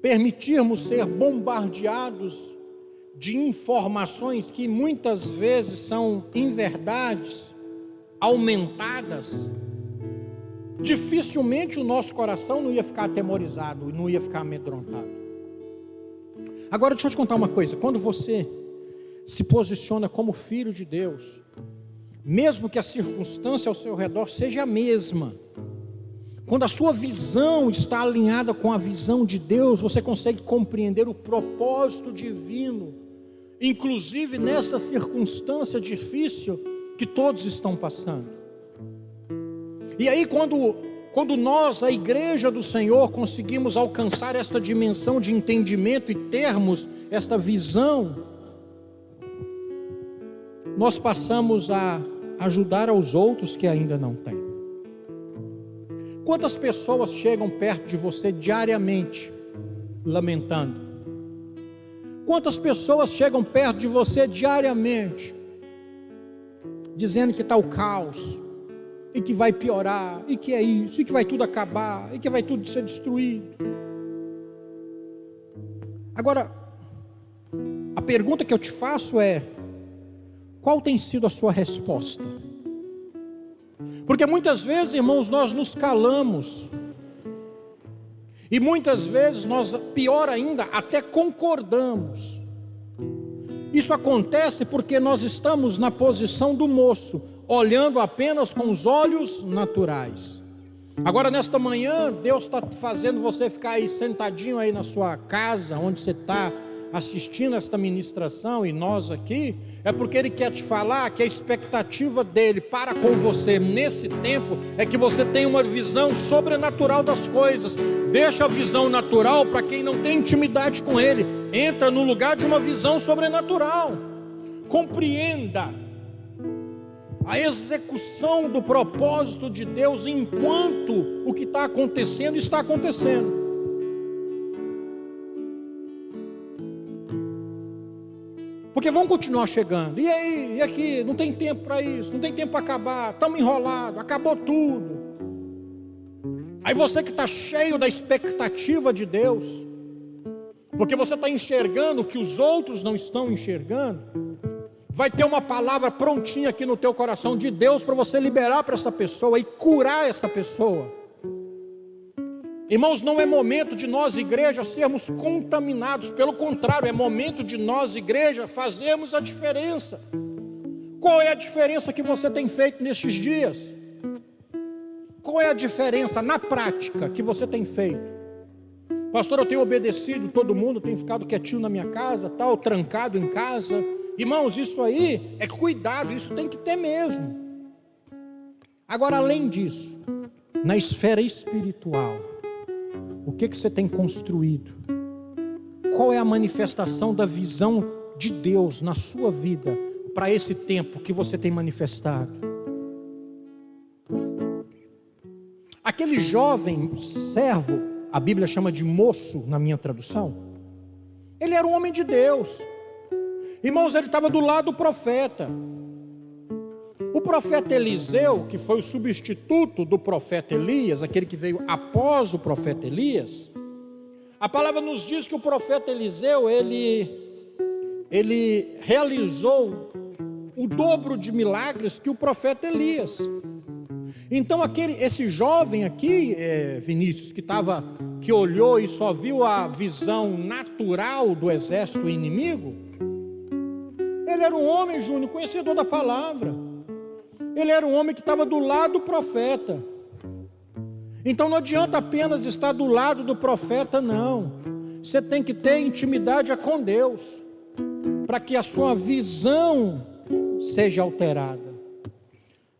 permitirmos ser bombardeados de informações que muitas vezes são inverdades, aumentadas, dificilmente o nosso coração não ia ficar atemorizado, não ia ficar amedrontado. Agora deixa eu te contar uma coisa, quando você se posiciona como filho de Deus, mesmo que a circunstância ao seu redor seja a mesma, quando a sua visão está alinhada com a visão de Deus, você consegue compreender o propósito divino, inclusive nessa circunstância difícil que todos estão passando. E aí quando nós, a igreja do Senhor, conseguimos alcançar esta dimensão de entendimento e termos esta visão, nós passamos a ajudar aos outros que ainda não têm. Quantas pessoas chegam perto de você diariamente lamentando? Quantas pessoas chegam perto de você diariamente dizendo que está o caos, e que vai piorar, e que é isso, e que vai tudo acabar, e que vai tudo ser destruído? Agora, a pergunta que eu te faço é: qual tem sido a sua resposta? Porque muitas vezes, irmãos, nós nos calamos, e muitas vezes nós, pior ainda, até concordamos. Isso acontece porque nós estamos na posição do moço, olhando apenas com os olhos naturais. Agora nesta manhã, Deus está fazendo você ficar aí sentadinho aí na sua casa, onde você está assistindo esta ministração, e nós aqui, é porque Ele quer te falar que a expectativa dEle para com você nesse tempo é que você tenha uma visão sobrenatural das coisas. Deixa a visão natural para quem não tem intimidade com Ele, entra no lugar de uma visão sobrenatural. Compreenda a execução do propósito de Deus enquanto o que está acontecendo está acontecendo. Porque vão continuar chegando. E aí, e aqui? Não tem tempo para isso, não tem tempo para acabar, estamos enrolados, acabou tudo. Aí você que está cheio da expectativa de Deus, porque você está enxergando o que os outros não estão enxergando, vai ter uma palavra prontinha aqui no teu coração de Deus para você liberar para essa pessoa e curar essa pessoa. Irmãos, não é momento de nós, igreja, sermos contaminados. Pelo contrário, é momento de nós, igreja, fazermos a diferença. Qual é a diferença que você tem feito nestes dias? Qual é a diferença na prática que você tem feito? Pastor, eu tenho obedecido todo mundo, tenho ficado quietinho na minha casa, tal, trancado em casa. Irmãos, isso aí é cuidado, isso tem que ter mesmo. Agora, além disso, na esfera espiritual, o que você tem construído? Qual é a manifestação da visão de Deus na sua vida para esse tempo que você tem manifestado? Aquele jovem servo, a Bíblia chama de moço na minha tradução, ele era um homem de Deus. Irmãos, ele estava do lado do profeta. O profeta Eliseu, que foi o substituto do profeta Elias, aquele que veio após o profeta Elias, a palavra nos diz que o profeta Eliseu, ele realizou o dobro de milagres que o profeta Elias. Então esse jovem aqui, Vinícius, que olhou e só viu a visão natural do exército inimigo, ele era um homem, Júnior, conhecedor da palavra. Ele era um homem que estava do lado do profeta. Então não adianta apenas estar do lado do profeta, não. Você tem que ter intimidade com Deus, para que a sua visão seja alterada.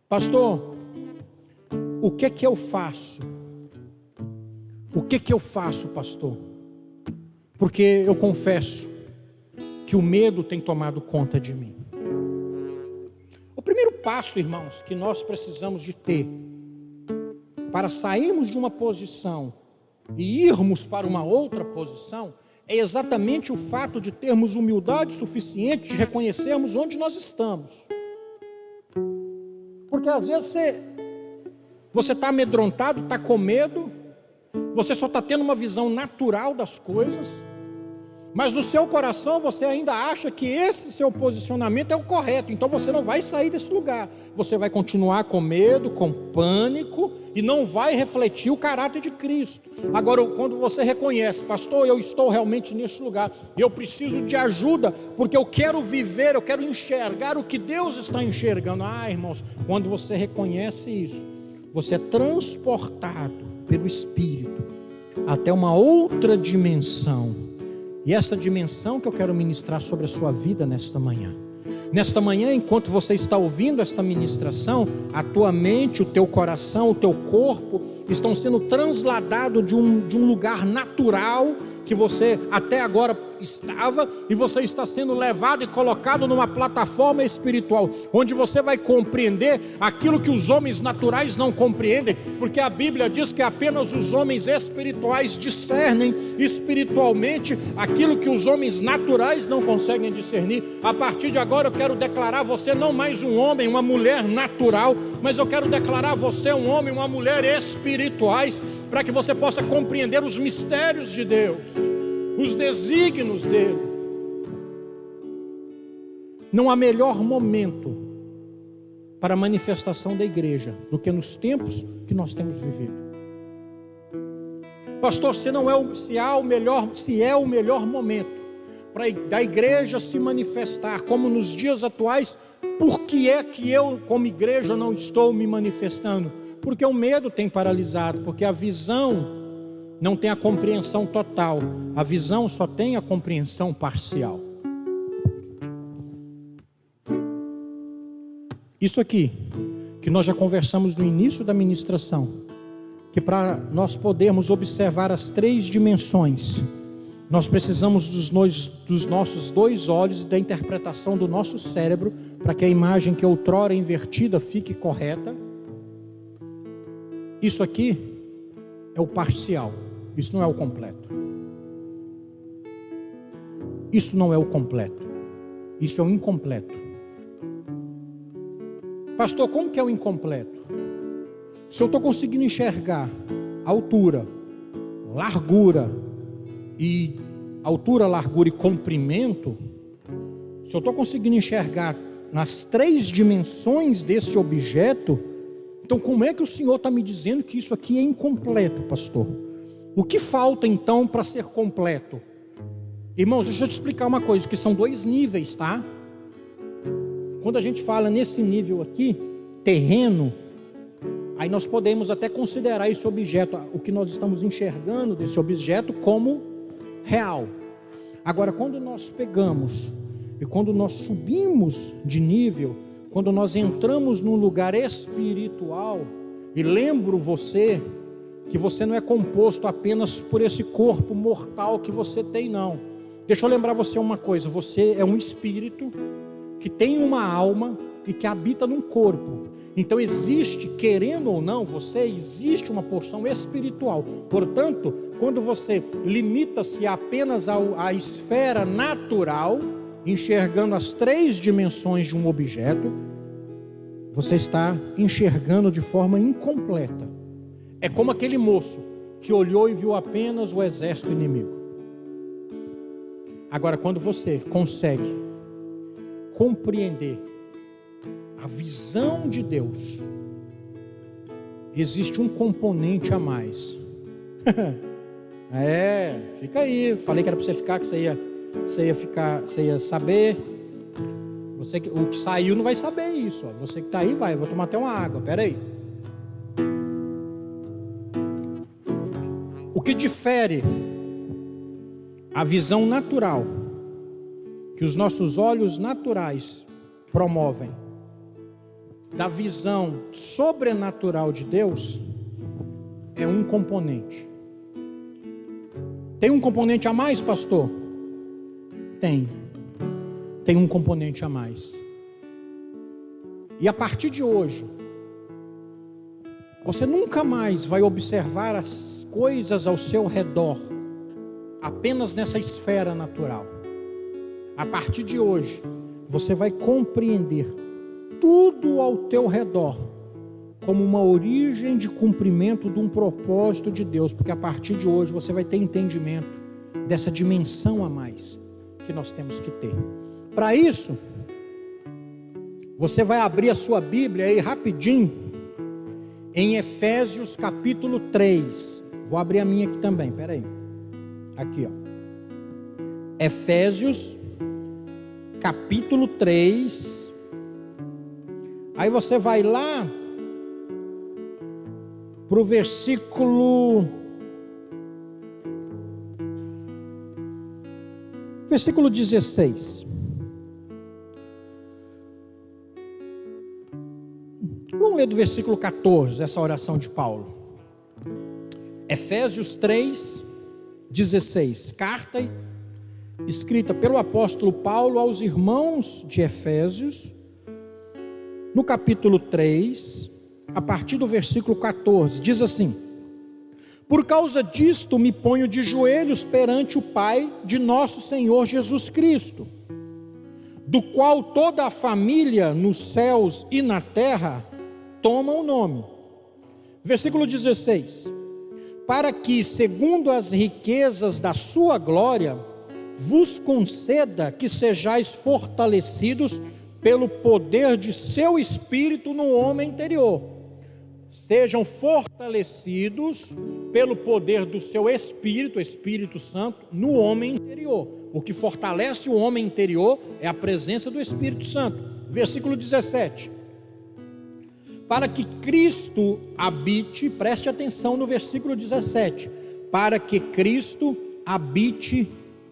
Pastor, o que eu faço? O que eu faço, pastor? Porque eu confesso que o medo tem tomado conta de mim. O primeiro passo, irmãos, que nós precisamos de ter para sairmos de uma posição e irmos para uma outra posição é exatamente o fato de termos humildade suficiente de reconhecermos onde nós estamos. Porque às vezes você está amedrontado, está com medo, você só está tendo uma visão natural das coisas, mas no seu coração você ainda acha que esse seu posicionamento é o correto, então você não vai sair desse lugar, você vai continuar com medo, com pânico, e não vai refletir o caráter de Cristo. Agora, quando você reconhece, pastor, eu estou realmente neste lugar, eu preciso de ajuda, porque eu quero viver, eu quero enxergar o que Deus está enxergando. Irmãos, quando você reconhece isso, você é transportado pelo Espírito até uma outra dimensão. E essa dimensão que eu quero ministrar sobre a sua vida nesta manhã. Nesta manhã, enquanto você está ouvindo esta ministração, a tua mente, o teu coração, o teu corpo estão sendo transladados de um lugar natural que você até agora estava, e você está sendo levado e colocado numa plataforma espiritual, onde você vai compreender aquilo que os homens naturais não compreendem, porque a Bíblia diz que apenas os homens espirituais discernem espiritualmente aquilo que os homens naturais não conseguem discernir. A partir de agora eu quero declarar você não mais um homem, uma mulher natural, mas eu quero declarar você um homem, uma mulher espirituais, para que você possa compreender os mistérios de Deus, os desígnios dele. Não há melhor momento para a manifestação da igreja do que nos tempos que nós temos vivido. Pastor, se é o melhor momento para da igreja se manifestar como nos dias atuais, por que é que eu, como igreja, não estou me manifestando? Porque o medo tem paralisado, porque a visão não tem a compreensão total, a visão só tem a compreensão parcial. Isso aqui, que nós já conversamos no início da ministração, que para nós podermos observar as 3 dimensões, nós precisamos dos nossos 2 olhos e da interpretação do nosso cérebro, para que a imagem que outrora invertida fique correta. Isso aqui é o parcial, isso não é o completo. Isso não é o completo, isso é o incompleto. Pastor, como que é o incompleto? Se eu estou conseguindo enxergar altura, largura e comprimento, se eu estou conseguindo enxergar nas 3 dimensões desse objeto, então como é que o Senhor está me dizendo que isso aqui é incompleto, pastor? O que falta então para ser completo? Irmãos, deixa eu te explicar uma coisa, que são 2 níveis, tá? Quando a gente fala nesse nível aqui, terreno, aí nós podemos até considerar esse objeto, o que nós estamos enxergando desse objeto como real. Agora, quando nós pegamos e quando nós subimos de nível, quando nós entramos num lugar espiritual, e lembro você que você não é composto apenas por esse corpo mortal que você tem, não. Deixa eu lembrar você uma coisa, você é um espírito que tem uma alma e que habita num corpo. Então existe, querendo ou não, existe uma porção espiritual. Portanto, quando você limita-se apenas à esfera natural, enxergando as 3 dimensões de um objeto, você está enxergando de forma incompleta. É como aquele moço que olhou e viu apenas o exército inimigo. Agora, quando você consegue compreender a visão de Deus, existe um componente a mais. Fica aí. Falei que era para você ficar, que você ia saber. O que saiu não vai saber isso. Você que está aí, vai. Eu vou tomar até uma água. Espera aí. O que difere a visão natural que os nossos olhos naturais promovem da visão sobrenatural de Deus é um componente. Tem um componente a mais, pastor? Tem um componente a mais. E a partir de hoje, você nunca mais vai observar as coisas ao seu redor apenas nessa esfera natural. A partir de hoje, você vai compreender tudo ao teu redor como uma origem de cumprimento de um propósito de Deus, porque a partir de hoje você vai ter entendimento dessa dimensão a mais que nós temos que ter. Para isso, você vai abrir a sua Bíblia aí rapidinho em Efésios capítulo 3. Vou abrir a minha aqui também, peraí. Aqui, ó. Efésios capítulo 3. Aí você vai lá para o versículo 16. Vamos ler do versículo 14, essa oração de Paulo. Efésios 3, 16. Carta escrita pelo apóstolo Paulo aos irmãos de Efésios, no capítulo 3, a partir do versículo 14, diz assim: por causa disto me ponho de joelhos perante o Pai de nosso Senhor Jesus Cristo, do qual toda a família nos céus e na terra toma o nome. Versículo 16: para que, segundo as riquezas da sua glória, vos conceda que sejais fortalecidos pelo poder de seu Espírito no homem interior. Sejam fortalecidos pelo poder do seu Espírito, Espírito Santo, no homem interior. O que fortalece o homem interior é a presença do Espírito Santo. Versículo 17. Para que Cristo habite, preste atenção no versículo 17. Para que Cristo habite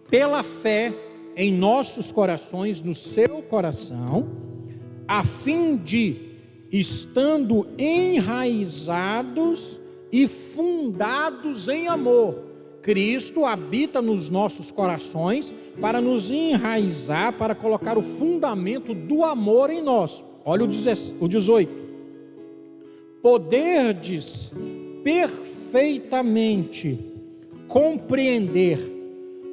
pela fé em nossos corações, no seu coração, a fim de, estando enraizados e fundados em amor, Cristo habita nos nossos corações para nos enraizar, para colocar o fundamento do amor em nós. Olha o 18. Poderdes perfeitamente compreender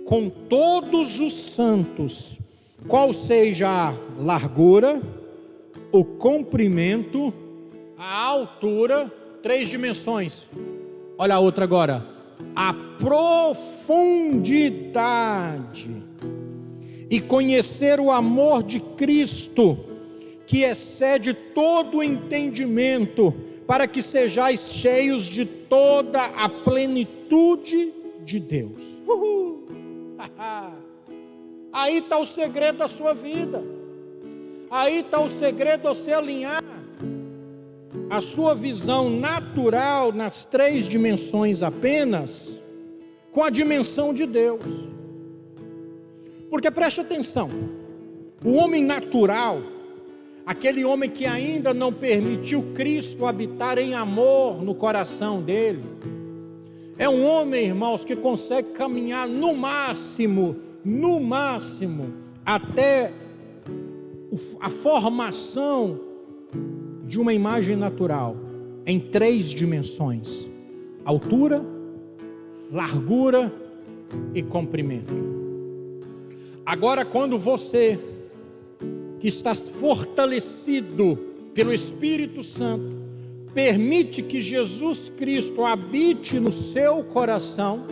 com todos os santos qual seja a largura, o comprimento, a altura, 3 dimensões. Olha a outra agora, a profundidade, e conhecer o amor de Cristo, que excede todo o entendimento, para que sejais cheios de toda a plenitude de Deus. Aí está o segredo da sua vida. Aí está o segredo de você alinhar a sua visão natural nas 3 dimensões apenas com a dimensão de Deus. Porque preste atenção, o homem natural, aquele homem que ainda não permitiu Cristo habitar em amor no coração dele, é um homem, irmãos, que consegue caminhar no máximo, até a formação de uma imagem natural, em 3 dimensões: altura, largura e comprimento. Agora, quando você, que está fortalecido pelo Espírito Santo, permite que Jesus Cristo habite no seu coração,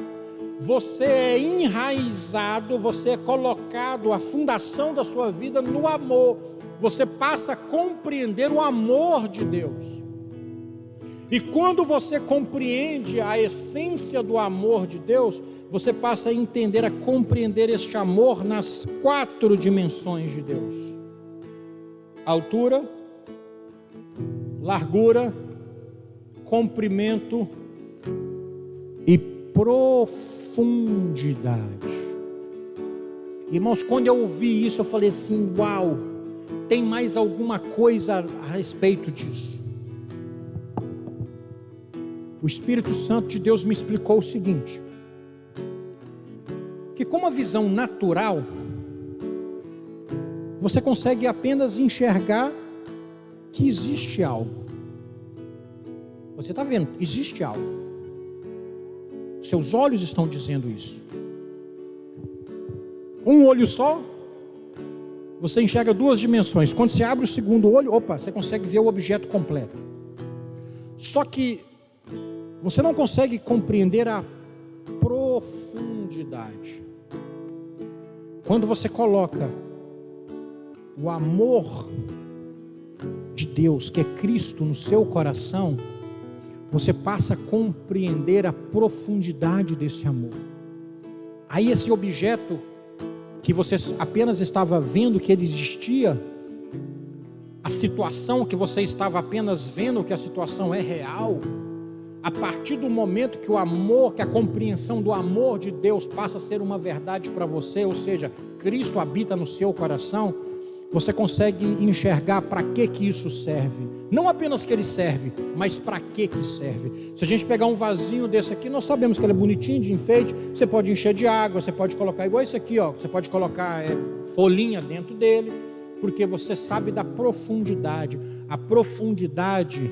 você é enraizado, você é colocado, a fundação da sua vida no amor. Você passa a compreender o amor de Deus. E quando você compreende a essência do amor de Deus, você passa a entender, a compreender este amor nas 4 dimensões de Deus: altura, largura, comprimento e profundidade. Irmãos, quando eu ouvi isso, eu falei assim: uau, tem mais alguma coisa a respeito disso. O Espírito Santo de Deus me explicou o seguinte: que com uma visão natural, você consegue apenas enxergar que existe algo. Você está vendo, existe algo. Seus olhos estão dizendo isso. um olho só, você enxerga duas dimensões. Quando você abre o segundo olho, você consegue ver o objeto completo. Só que você não consegue compreender a profundidade. Quando você coloca o amor de Deus, que é Cristo, no seu coração, você passa a compreender a profundidade desse amor. Aí esse objeto que você apenas estava vendo que ele existia, a situação que você estava apenas vendo que a situação é real, a partir do momento que o amor, que a compreensão do amor de Deus passa a ser uma verdade para você, ou seja, Cristo habita no seu coração, você consegue enxergar para que isso serve. Não apenas que ele serve, mas para que serve. Se a gente pegar um vasinho desse aqui, nós sabemos que ele é bonitinho, de enfeite. Você pode encher de água, você pode colocar igual esse aqui, ó. Você pode colocar folhinha dentro dele, porque você sabe da profundidade. A profundidade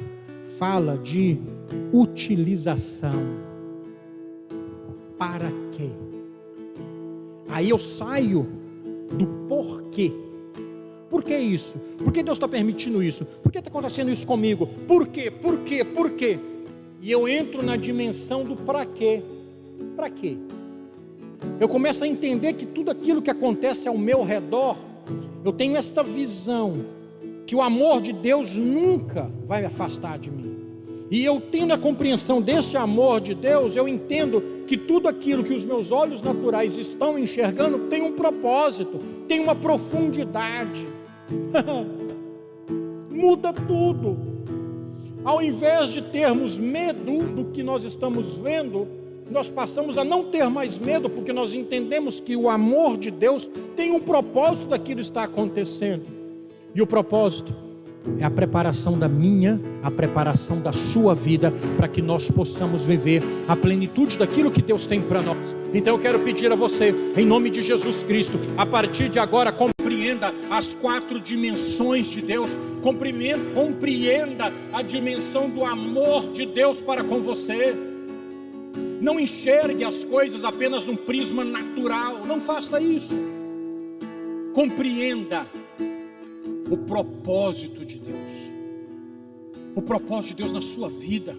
fala de utilização. Para quê? Aí eu saio do porquê. Por que isso? Por que Deus está permitindo isso? Por que está acontecendo isso comigo? Por quê? Por quê? Por quê? E eu entro na dimensão do para quê. Para quê? Eu começo a entender que tudo aquilo que acontece ao meu redor, eu tenho esta visão, que o amor de Deus nunca vai me afastar de mim. E eu tendo a compreensão desse amor de Deus, eu entendo que tudo aquilo que os meus olhos naturais estão enxergando tem um propósito, tem uma profundidade. Muda tudo. Ao invés de termos medo do que nós estamos vendo, nós passamos a não ter mais medo, porque nós entendemos que o amor de Deus tem um propósito daquilo que está acontecendo. E o propósito é a preparação da minha, a preparação da sua vida, para que nós possamos viver a plenitude daquilo que Deus tem para nós. Então eu quero pedir a você, em nome de Jesus Cristo, a partir de agora, compreenda as 4 dimensões de Deus, compreenda a dimensão do amor de Deus para com você. Não enxergue as coisas apenas num prisma natural, não faça isso. Compreenda o propósito de Deus, o propósito de Deus na sua vida,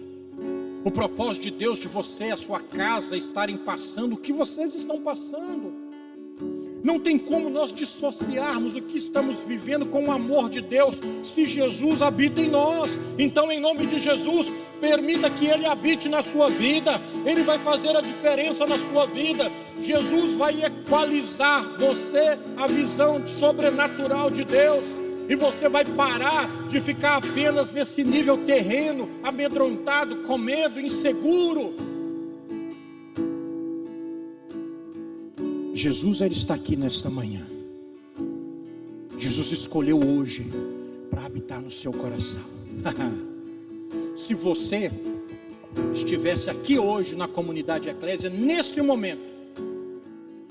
o propósito de Deus de você e a sua casa estarem passando o que vocês estão passando. Não tem como nós dissociarmos o que estamos vivendo com o amor de Deus, se Jesus habita em nós. Então, em nome de Jesus, permita que Ele habite na sua vida. Ele vai fazer a diferença na sua vida. Jesus vai equalizar você, a visão sobrenatural de Deus. E você vai parar de ficar apenas nesse nível terreno, amedrontado, com medo, inseguro. Jesus, Ele está aqui nesta manhã. Jesus escolheu hoje para habitar no seu coração. Se você estivesse aqui hoje na comunidade Eclésia, nesse momento,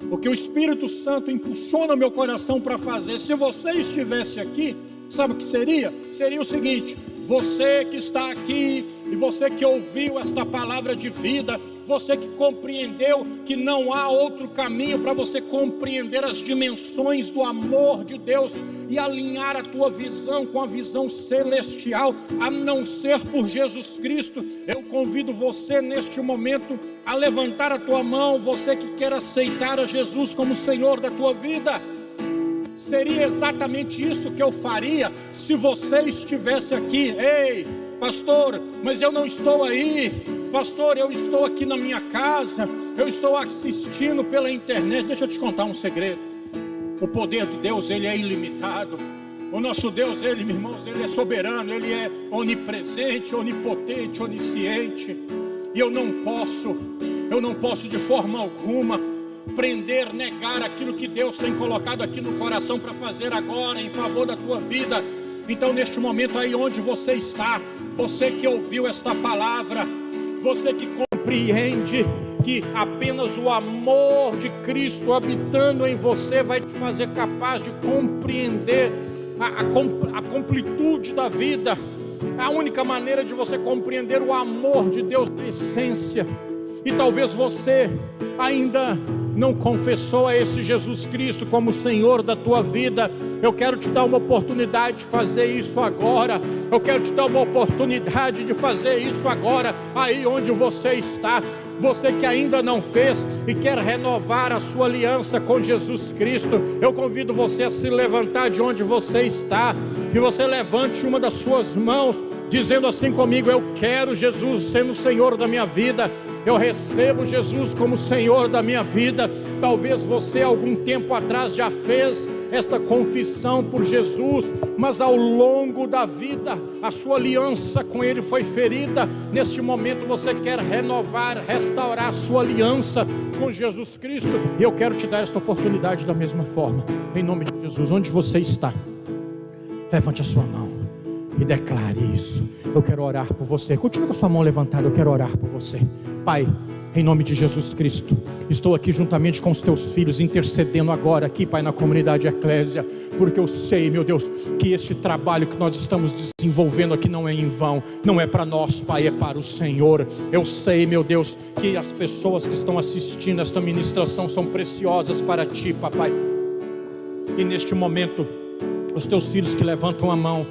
o que o Espírito Santo impulsiona meu coração para fazer, se você estivesse aqui, sabe o que seria? Seria o seguinte: você que está aqui, e você que ouviu esta palavra de vida, você que compreendeu que não há outro caminho para você compreender as dimensões do amor de Deus e alinhar a tua visão com a visão celestial, a não ser por Jesus Cristo, eu convido você neste momento a levantar a tua mão, você que quer aceitar a Jesus como Senhor da tua vida. Seria exatamente isso que eu faria se você estivesse aqui. Ei, pastor, mas eu não estou aí. Pastor, eu estou aqui na minha casa, eu estou assistindo pela internet. Deixa eu te contar um segredo. O poder de Deus, Ele é ilimitado. O nosso Deus, Ele, meus irmãos, Ele é soberano, Ele é onipresente, onipotente, onisciente. E eu não posso de forma alguma prender, negar aquilo que Deus tem colocado aqui no coração para fazer agora em favor da tua vida. Então, neste momento aí onde você está, você que ouviu esta palavra, você que compreende que apenas o amor de Cristo habitando em você vai te fazer capaz de compreender a completude da vida. A única maneira de você compreender o amor de Deus na essência. E talvez você ainda não confessou a esse Jesus Cristo como Senhor da tua vida, eu quero te dar uma oportunidade de fazer isso agora. Eu quero te dar uma oportunidade de fazer isso agora, aí onde você está. Você que ainda não fez e quer renovar a sua aliança com Jesus Cristo, eu convido você a se levantar de onde você está, que você levante uma das suas mãos, dizendo assim comigo: eu quero Jesus sendo o Senhor da minha vida, eu recebo Jesus como Senhor da minha vida. Talvez você algum tempo atrás já fez esta confissão por Jesus, mas ao longo da vida a sua aliança com Ele foi ferida. Neste momento você quer renovar, restaurar a sua aliança com Jesus Cristo, e eu quero te dar esta oportunidade da mesma forma, em nome de Jesus. Onde você está, levante a sua mão e declare isso. Eu quero orar por você. Continue com a sua mão levantada, eu quero orar por você. Pai, em nome de Jesus Cristo, estou aqui juntamente com os teus filhos, intercedendo agora aqui, Pai, na comunidade Eclésia, porque eu sei, meu Deus, que este trabalho que nós estamos desenvolvendo aqui não é em vão, não é para nós, Pai, é para o Senhor. Eu sei, meu Deus, que as pessoas que estão assistindo esta ministração são preciosas para Ti, Papai. E neste momento, os teus filhos que levantam a mão,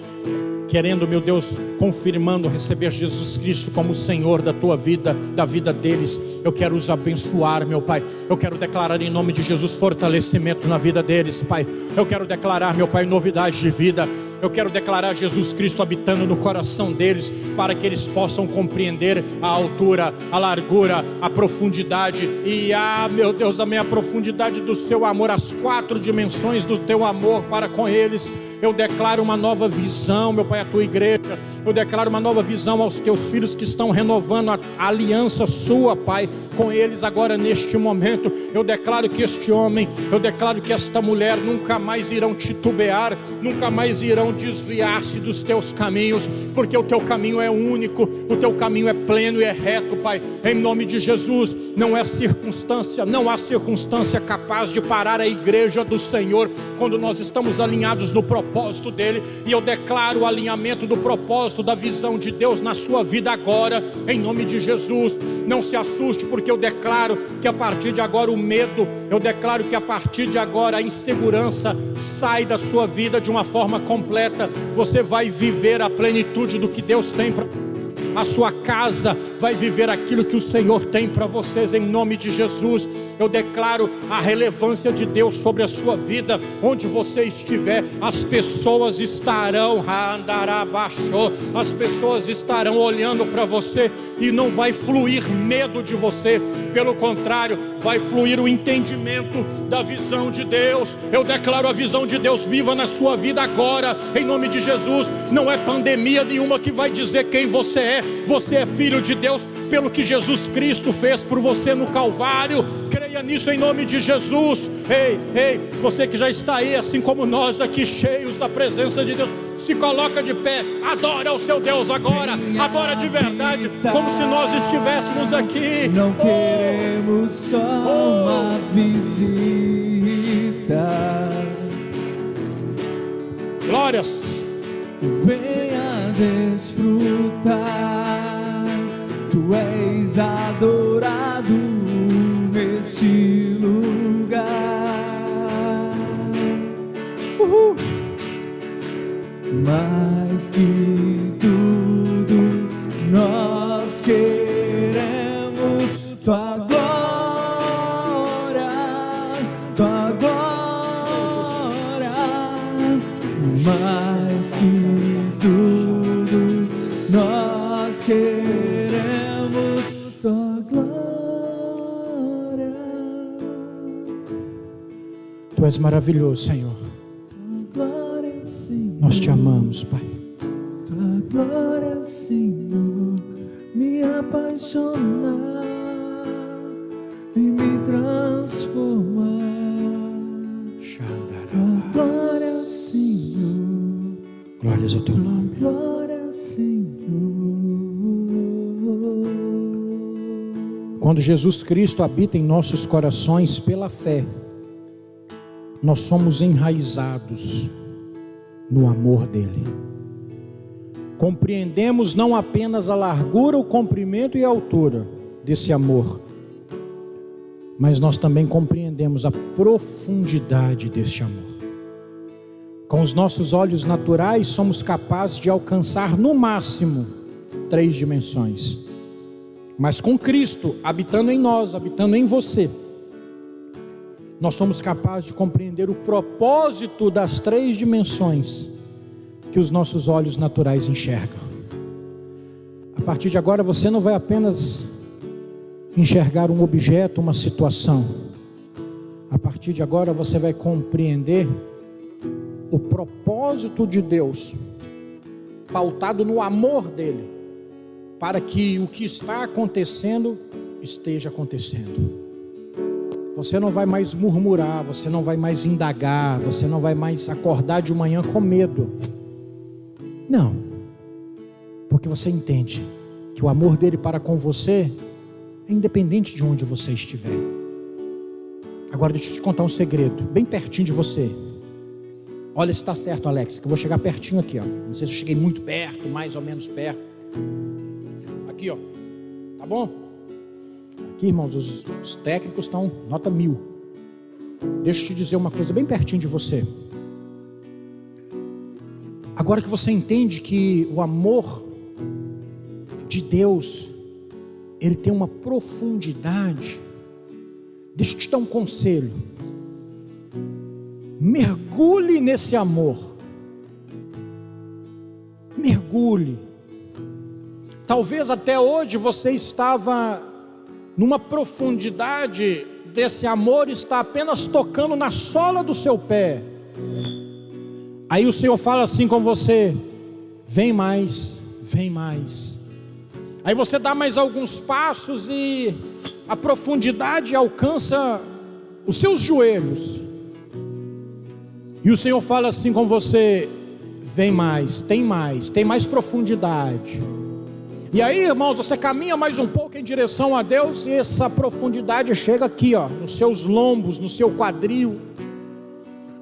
querendo, meu Deus, confirmando receber Jesus Cristo como Senhor da tua vida, da vida deles, eu quero os abençoar, meu Pai. Eu quero declarar em nome de Jesus fortalecimento na vida deles, Pai. Eu quero declarar, meu Pai, novidade de vida. Eu quero declarar Jesus Cristo habitando no coração deles, para que eles possam compreender a altura, a largura, a profundidade e meu Deus, também a profundidade do seu amor, as 4 dimensões do teu amor para com eles. Eu declaro uma nova visão, meu Pai, à tua igreja. Eu declaro uma nova visão aos teus filhos que estão renovando a aliança sua, Pai, com eles agora neste momento. Eu declaro que este homem, eu declaro que esta mulher nunca mais irão titubear, nunca mais irão desviar-se dos teus caminhos, porque o teu caminho é único, o teu caminho é pleno e é reto, Pai. Em nome de Jesus, não há circunstância capaz de parar a igreja do Senhor, quando nós estamos alinhados no propósito dele. E eu declaro o alinhamento do propósito, da visão de Deus na sua vida agora, em nome de Jesus. Não se assuste, porque eu declaro que a partir de agora o medo, eu declaro que a partir de agora a insegurança sai da sua vida de uma forma completa. Você vai viver a plenitude do que Deus tem para a sua casa, vai viver aquilo que o Senhor tem para vocês, em nome de Jesus. Eu declaro a relevância de Deus sobre a sua vida. Onde você estiver, as pessoas estarão as pessoas estarão olhando para você, e não vai fluir medo de você, pelo contrário, vai fluir o entendimento da visão de Deus. Eu declaro a visão de Deus viva na sua vida agora, em nome de Jesus. Não é pandemia nenhuma que vai dizer quem você é. Você é filho de Deus pelo que Jesus Cristo fez por você no Calvário. Creia nisso em nome de Jesus. Ei, você que já está aí, assim como nós aqui, cheios da presença de Deus, se coloca de pé, adora o seu Deus agora, adora de verdade, como se nós estivéssemos aqui. Não queremos só uma visita. Glórias. Venha desfrutar, tu és adorado nesse lugar. Mais que tudo, nós queremos tua glória, tua glória. Mais que tudo, nós queremos tua glória. Tu és maravilhoso, Senhor. Nós te amamos, Pai. Tua glória, Senhor, me apaixona e me transforma. Tua glória, Senhor. Glórias ao teu nome. Glória, Senhor. Quando Jesus Cristo habita em nossos corações pela fé, nós somos enraizados no amor dele. Compreendemos não apenas a largura, o comprimento e a altura desse amor, mas nós também compreendemos a profundidade deste amor. Com os nossos olhos naturais, somos capazes de alcançar no máximo 3 dimensões. Mas com Cristo habitando em nós, habitando em você, nós somos capazes de compreender o propósito das 3 dimensões que os nossos olhos naturais enxergam. A partir de agora você não vai apenas enxergar um objeto, uma situação. A partir de agora você vai compreender o propósito de Deus, pautado no amor dele, para que o que está acontecendo, esteja acontecendo. Você não vai mais murmurar, você não vai mais indagar, você não vai mais acordar de manhã com medo. Não, porque você entende que o amor dele para com você é independente de onde você estiver. Agora deixa eu te contar um segredo, bem pertinho de você. Olha se está certo, Alex, que eu vou chegar pertinho aqui, ó. Não sei se eu cheguei muito perto, mais ou menos perto. Aqui, ó, tá bom? Aqui, irmãos, os técnicos estão nota 1000. Deixa eu te dizer uma coisa bem pertinho de você. Agora que você entende que o amor de Deus, ele tem uma profundidade, deixa eu te dar um conselho. Mergulhe nesse amor. Mergulhe. Talvez até hoje você estava numa profundidade desse amor, está apenas tocando na sola do seu pé. Aí o Senhor fala assim com você: vem mais, vem mais. Aí você dá mais alguns passos e a profundidade alcança os seus joelhos. E o Senhor fala assim com você: vem mais, tem mais profundidade. E aí, irmãos, você caminha mais um pouco em direção a Deus e essa profundidade chega aqui, ó, nos seus lombos, no seu quadril.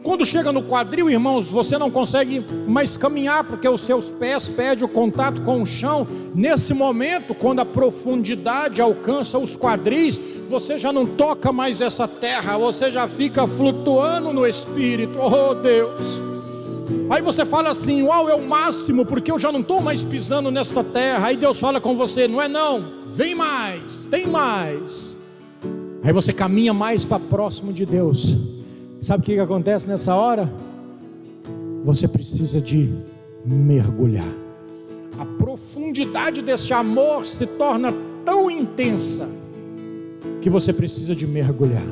Quando chega no quadril, irmãos, você não consegue mais caminhar porque os seus pés perdem o contato com o chão. Nesse momento, quando a profundidade alcança os quadris, você já não toca mais essa terra, você já fica flutuando no Espírito. Oh Deus! Aí você fala assim: uau, é o máximo, porque eu já não estou mais pisando nesta terra. Aí Deus fala com você: não é não, vem mais, tem mais. Aí você caminha mais para próximo de Deus. Sabe o que acontece nessa hora? Você precisa de mergulhar. A profundidade desse amor se torna tão intensa que você precisa de mergulhar.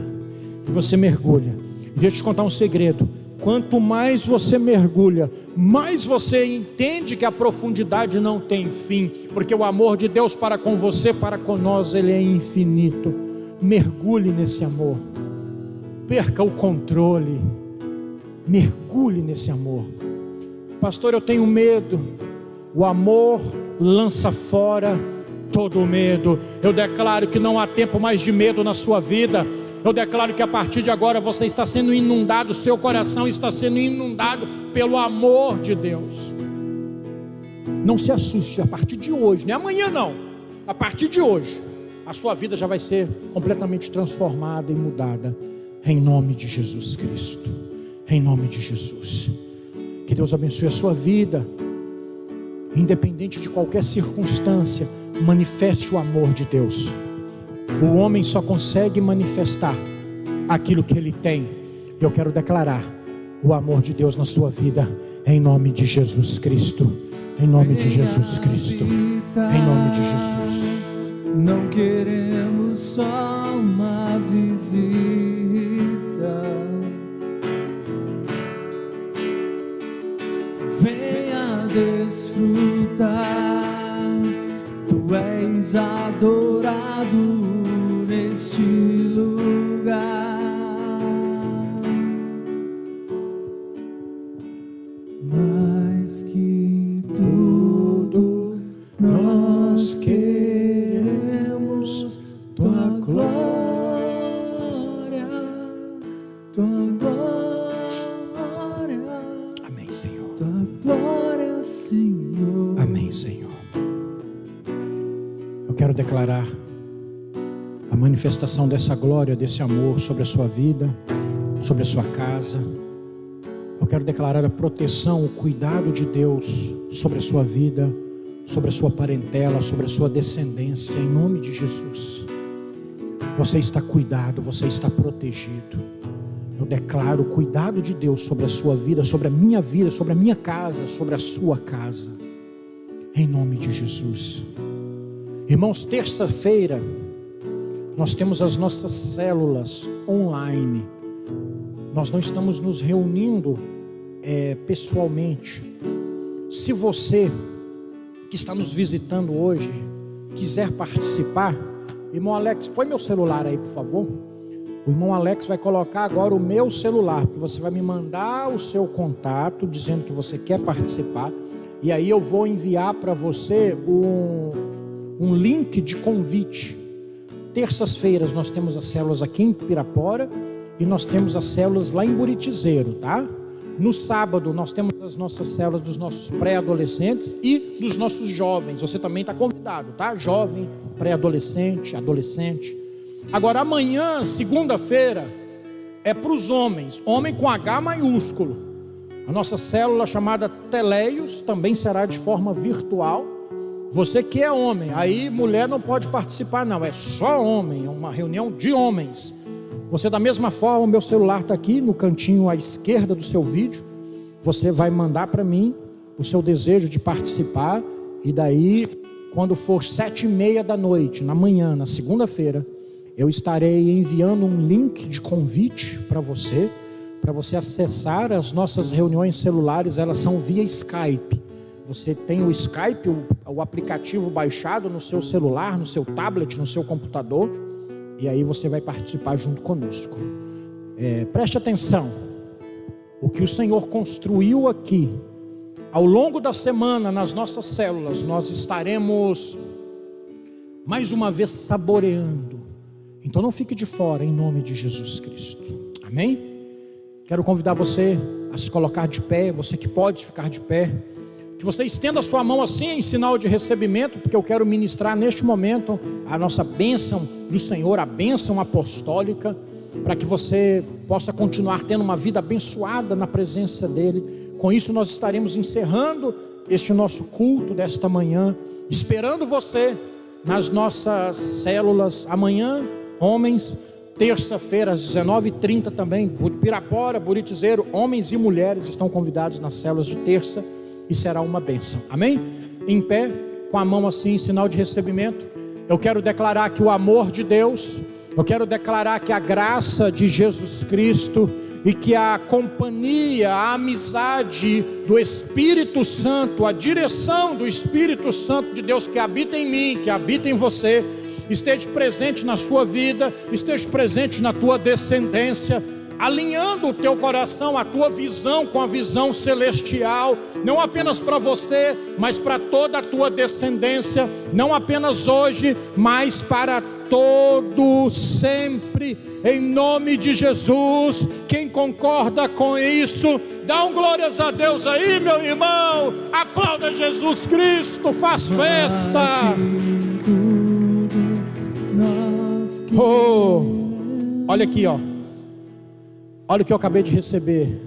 E você mergulha. E deixa eu te contar um segredo: quanto mais você mergulha, mais você entende que a profundidade não tem fim, porque o amor de Deus para com você, para com nós, ele é infinito. Mergulhe nesse amor. Perca o controle, mergulhe nesse amor. Pastor, eu tenho medo. O amor lança fora todo o medo. Eu declaro que não há tempo mais de medo na sua vida. Eu declaro que a partir de agora você está sendo inundado, seu coração está sendo inundado pelo amor de Deus. Não se assuste, a partir de hoje, não é amanhã não, a partir de hoje, a sua vida já vai ser completamente transformada e mudada. Em nome de Jesus Cristo, em nome de Jesus. Que Deus abençoe a sua vida. Independente de qualquer circunstância, manifeste o amor de Deus. O homem só consegue manifestar aquilo que ele tem. Eu quero declarar o amor de Deus na sua vida, em nome de Jesus Cristo. Em nome de Jesus Cristo. Em nome de Jesus. Não queremos só uma visita. Venha desfrutar. Tu és adorado neste lugar. Mais que tudo, nós queremos tua glória, tua glória. Amém, Senhor. Tua glória, Senhor. Amém, Senhor. Eu quero declarar a manifestação dessa glória, desse amor sobre a sua vida, sobre a sua casa. Eu quero declarar a proteção, o cuidado de Deus sobre a sua vida, sobre a sua parentela, sobre a sua descendência, em nome de Jesus. Você está cuidado, você está protegido. Eu declaro o cuidado de Deus sobre a sua vida, sobre a minha casa, sobre a sua casa, em nome de Jesus. Irmãos, terça-feira nós temos as nossas células online. Nós não estamos nos reunindo pessoalmente. Se você que está nos visitando hoje quiser participar, irmão Alex, põe meu celular aí, por favor. O irmão Alex vai colocar agora o meu celular, porque você vai me mandar o seu contato dizendo que você quer participar, e aí eu vou enviar para você um link de convite. Terças-feiras nós temos as células aqui em Pirapora e nós temos as células lá em Buritizeiro, tá? No sábado nós temos as nossas células dos nossos pré-adolescentes e dos nossos jovens. Você também está convidado, tá? Jovem, pré-adolescente, adolescente. Agora amanhã, segunda-feira, é para os homens, homem com H maiúsculo. A nossa célula chamada Teleios também será de forma virtual. Você que é homem, aí mulher não pode participar não, é só homem, é uma reunião de homens. Você da mesma forma, o meu celular está aqui no cantinho à esquerda do seu vídeo. Você vai mandar para mim o seu desejo de participar, e daí quando for 7:30 da noite, na manhã, na segunda-feira, eu estarei enviando um link de convite para você acessar as nossas reuniões celulares. Elas são via Skype. Você tem o Skype, o aplicativo baixado no seu celular, no seu tablet, no seu computador, e aí você vai participar junto conosco. Preste atenção, o que o Senhor construiu aqui, ao longo da semana nas nossas células, nós estaremos mais uma vez saboreando. Então não fique de fora, em nome de Jesus Cristo, amém? Quero convidar você a se colocar de pé, você que pode ficar de pé, que você estenda a sua mão assim em sinal de recebimento, porque eu quero ministrar neste momento a nossa bênção do Senhor, a bênção apostólica, para que você possa continuar tendo uma vida abençoada na presença dEle. Com isso nós estaremos encerrando este nosso culto desta manhã, esperando você nas nossas células amanhã, homens, terça-feira às 19h30 também, Pirapora, Buritizeiro, homens e mulheres estão convidados nas células de terça, e será uma bênção, amém? Em pé, com a mão assim em sinal de recebimento, eu quero declarar que o amor de Deus, eu quero declarar que a graça de Jesus Cristo e que a companhia, a amizade do Espírito Santo, a direção do Espírito Santo de Deus que habita em mim, que habita em você, esteja presente na sua vida, esteja presente na tua descendência, alinhando o teu coração, a tua visão com a visão celestial, não apenas para você, mas para toda a tua descendência, não apenas hoje, mas para todo sempre, em nome de Jesus. Quem concorda com isso, dá um glórias a Deus aí, meu irmão, aplauda Jesus Cristo, faz festa. Olha aqui, ó. Olha o que eu acabei de receber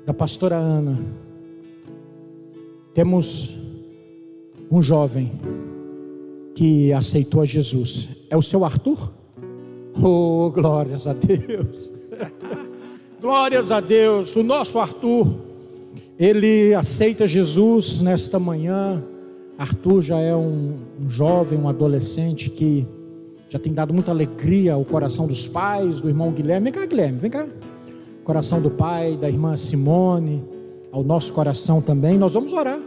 da pastora Ana. Temos um jovem que aceitou a Jesus. É o seu Arthur? Oh, glórias a Deus. Glórias a Deus. O nosso Arthur, ele aceita Jesus nesta manhã. Arthur já é um jovem, um adolescente que já tem dado muita alegria ao coração dos pais, do irmão Guilherme. Vem cá, Guilherme, vem cá. Coração do pai, da irmã Simone, ao nosso coração também. Nós vamos orar.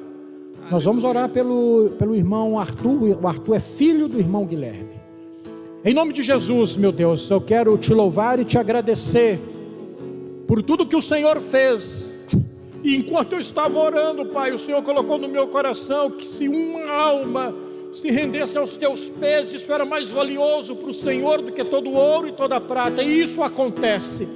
Nós vamos orar pelo irmão Arthur. O Arthur é filho do irmão Guilherme. Em nome de Jesus, meu Deus, eu quero te louvar e te agradecer por tudo que o Senhor fez. E enquanto eu estava orando, Pai, o Senhor colocou no meu coração que se uma alma se rendesse aos teus pés, isso era mais valioso para o Senhor do que todo o ouro e toda a prata. E isso acontece.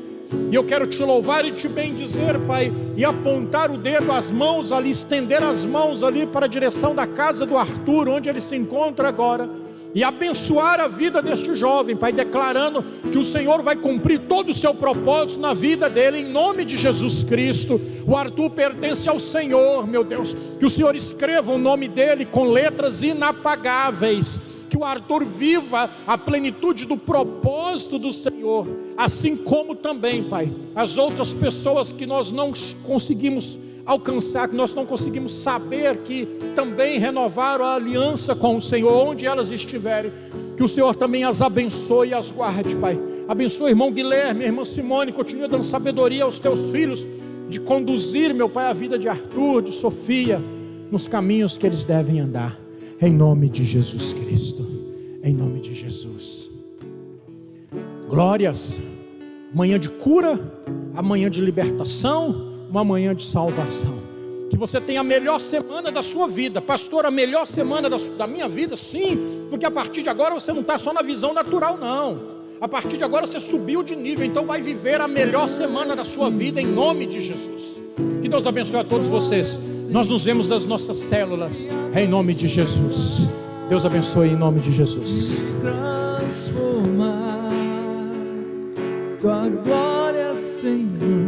E eu quero te louvar e te bendizer, Pai, e apontar o dedo, as mãos ali, estender as mãos ali para a direção da casa do Arthur, onde ele se encontra agora. e abençoar a vida deste jovem, Pai, declarando que o Senhor vai cumprir todo o seu propósito na vida dele, em nome de Jesus Cristo. O Arthur pertence ao Senhor, meu Deus, que o Senhor escreva o nome dele com letras inapagáveis, que o Arthur viva a plenitude do propósito do Senhor, assim como também, Pai, as outras pessoas que nós não conseguimos alcançar, que nós não conseguimos saber, que também renovaram a aliança com o Senhor, onde elas estiverem, que o Senhor também as abençoe e as guarde, Pai. Abençoe o irmão Guilherme, a irmã Simone, continue dando sabedoria aos teus filhos, de conduzir, meu Pai, a vida de Arthur, de Sofia, nos caminhos que eles devem andar, em nome de Jesus Cristo, em nome de Jesus. Glórias, manhã de cura, amanhã de libertação, uma manhã de salvação. Que você tenha a melhor semana da sua vida. Pastor, a melhor semana da minha vida? Sim, porque a partir de agora você não está só na visão natural, não. A partir de agora você subiu de nível, então vai viver a melhor semana da sua vida, em nome de Jesus. Que Deus abençoe a todos vocês. Nós nos vemos nas nossas células, em nome de Jesus. Deus abençoe em nome de Jesus. Transformar tua glória, Senhor.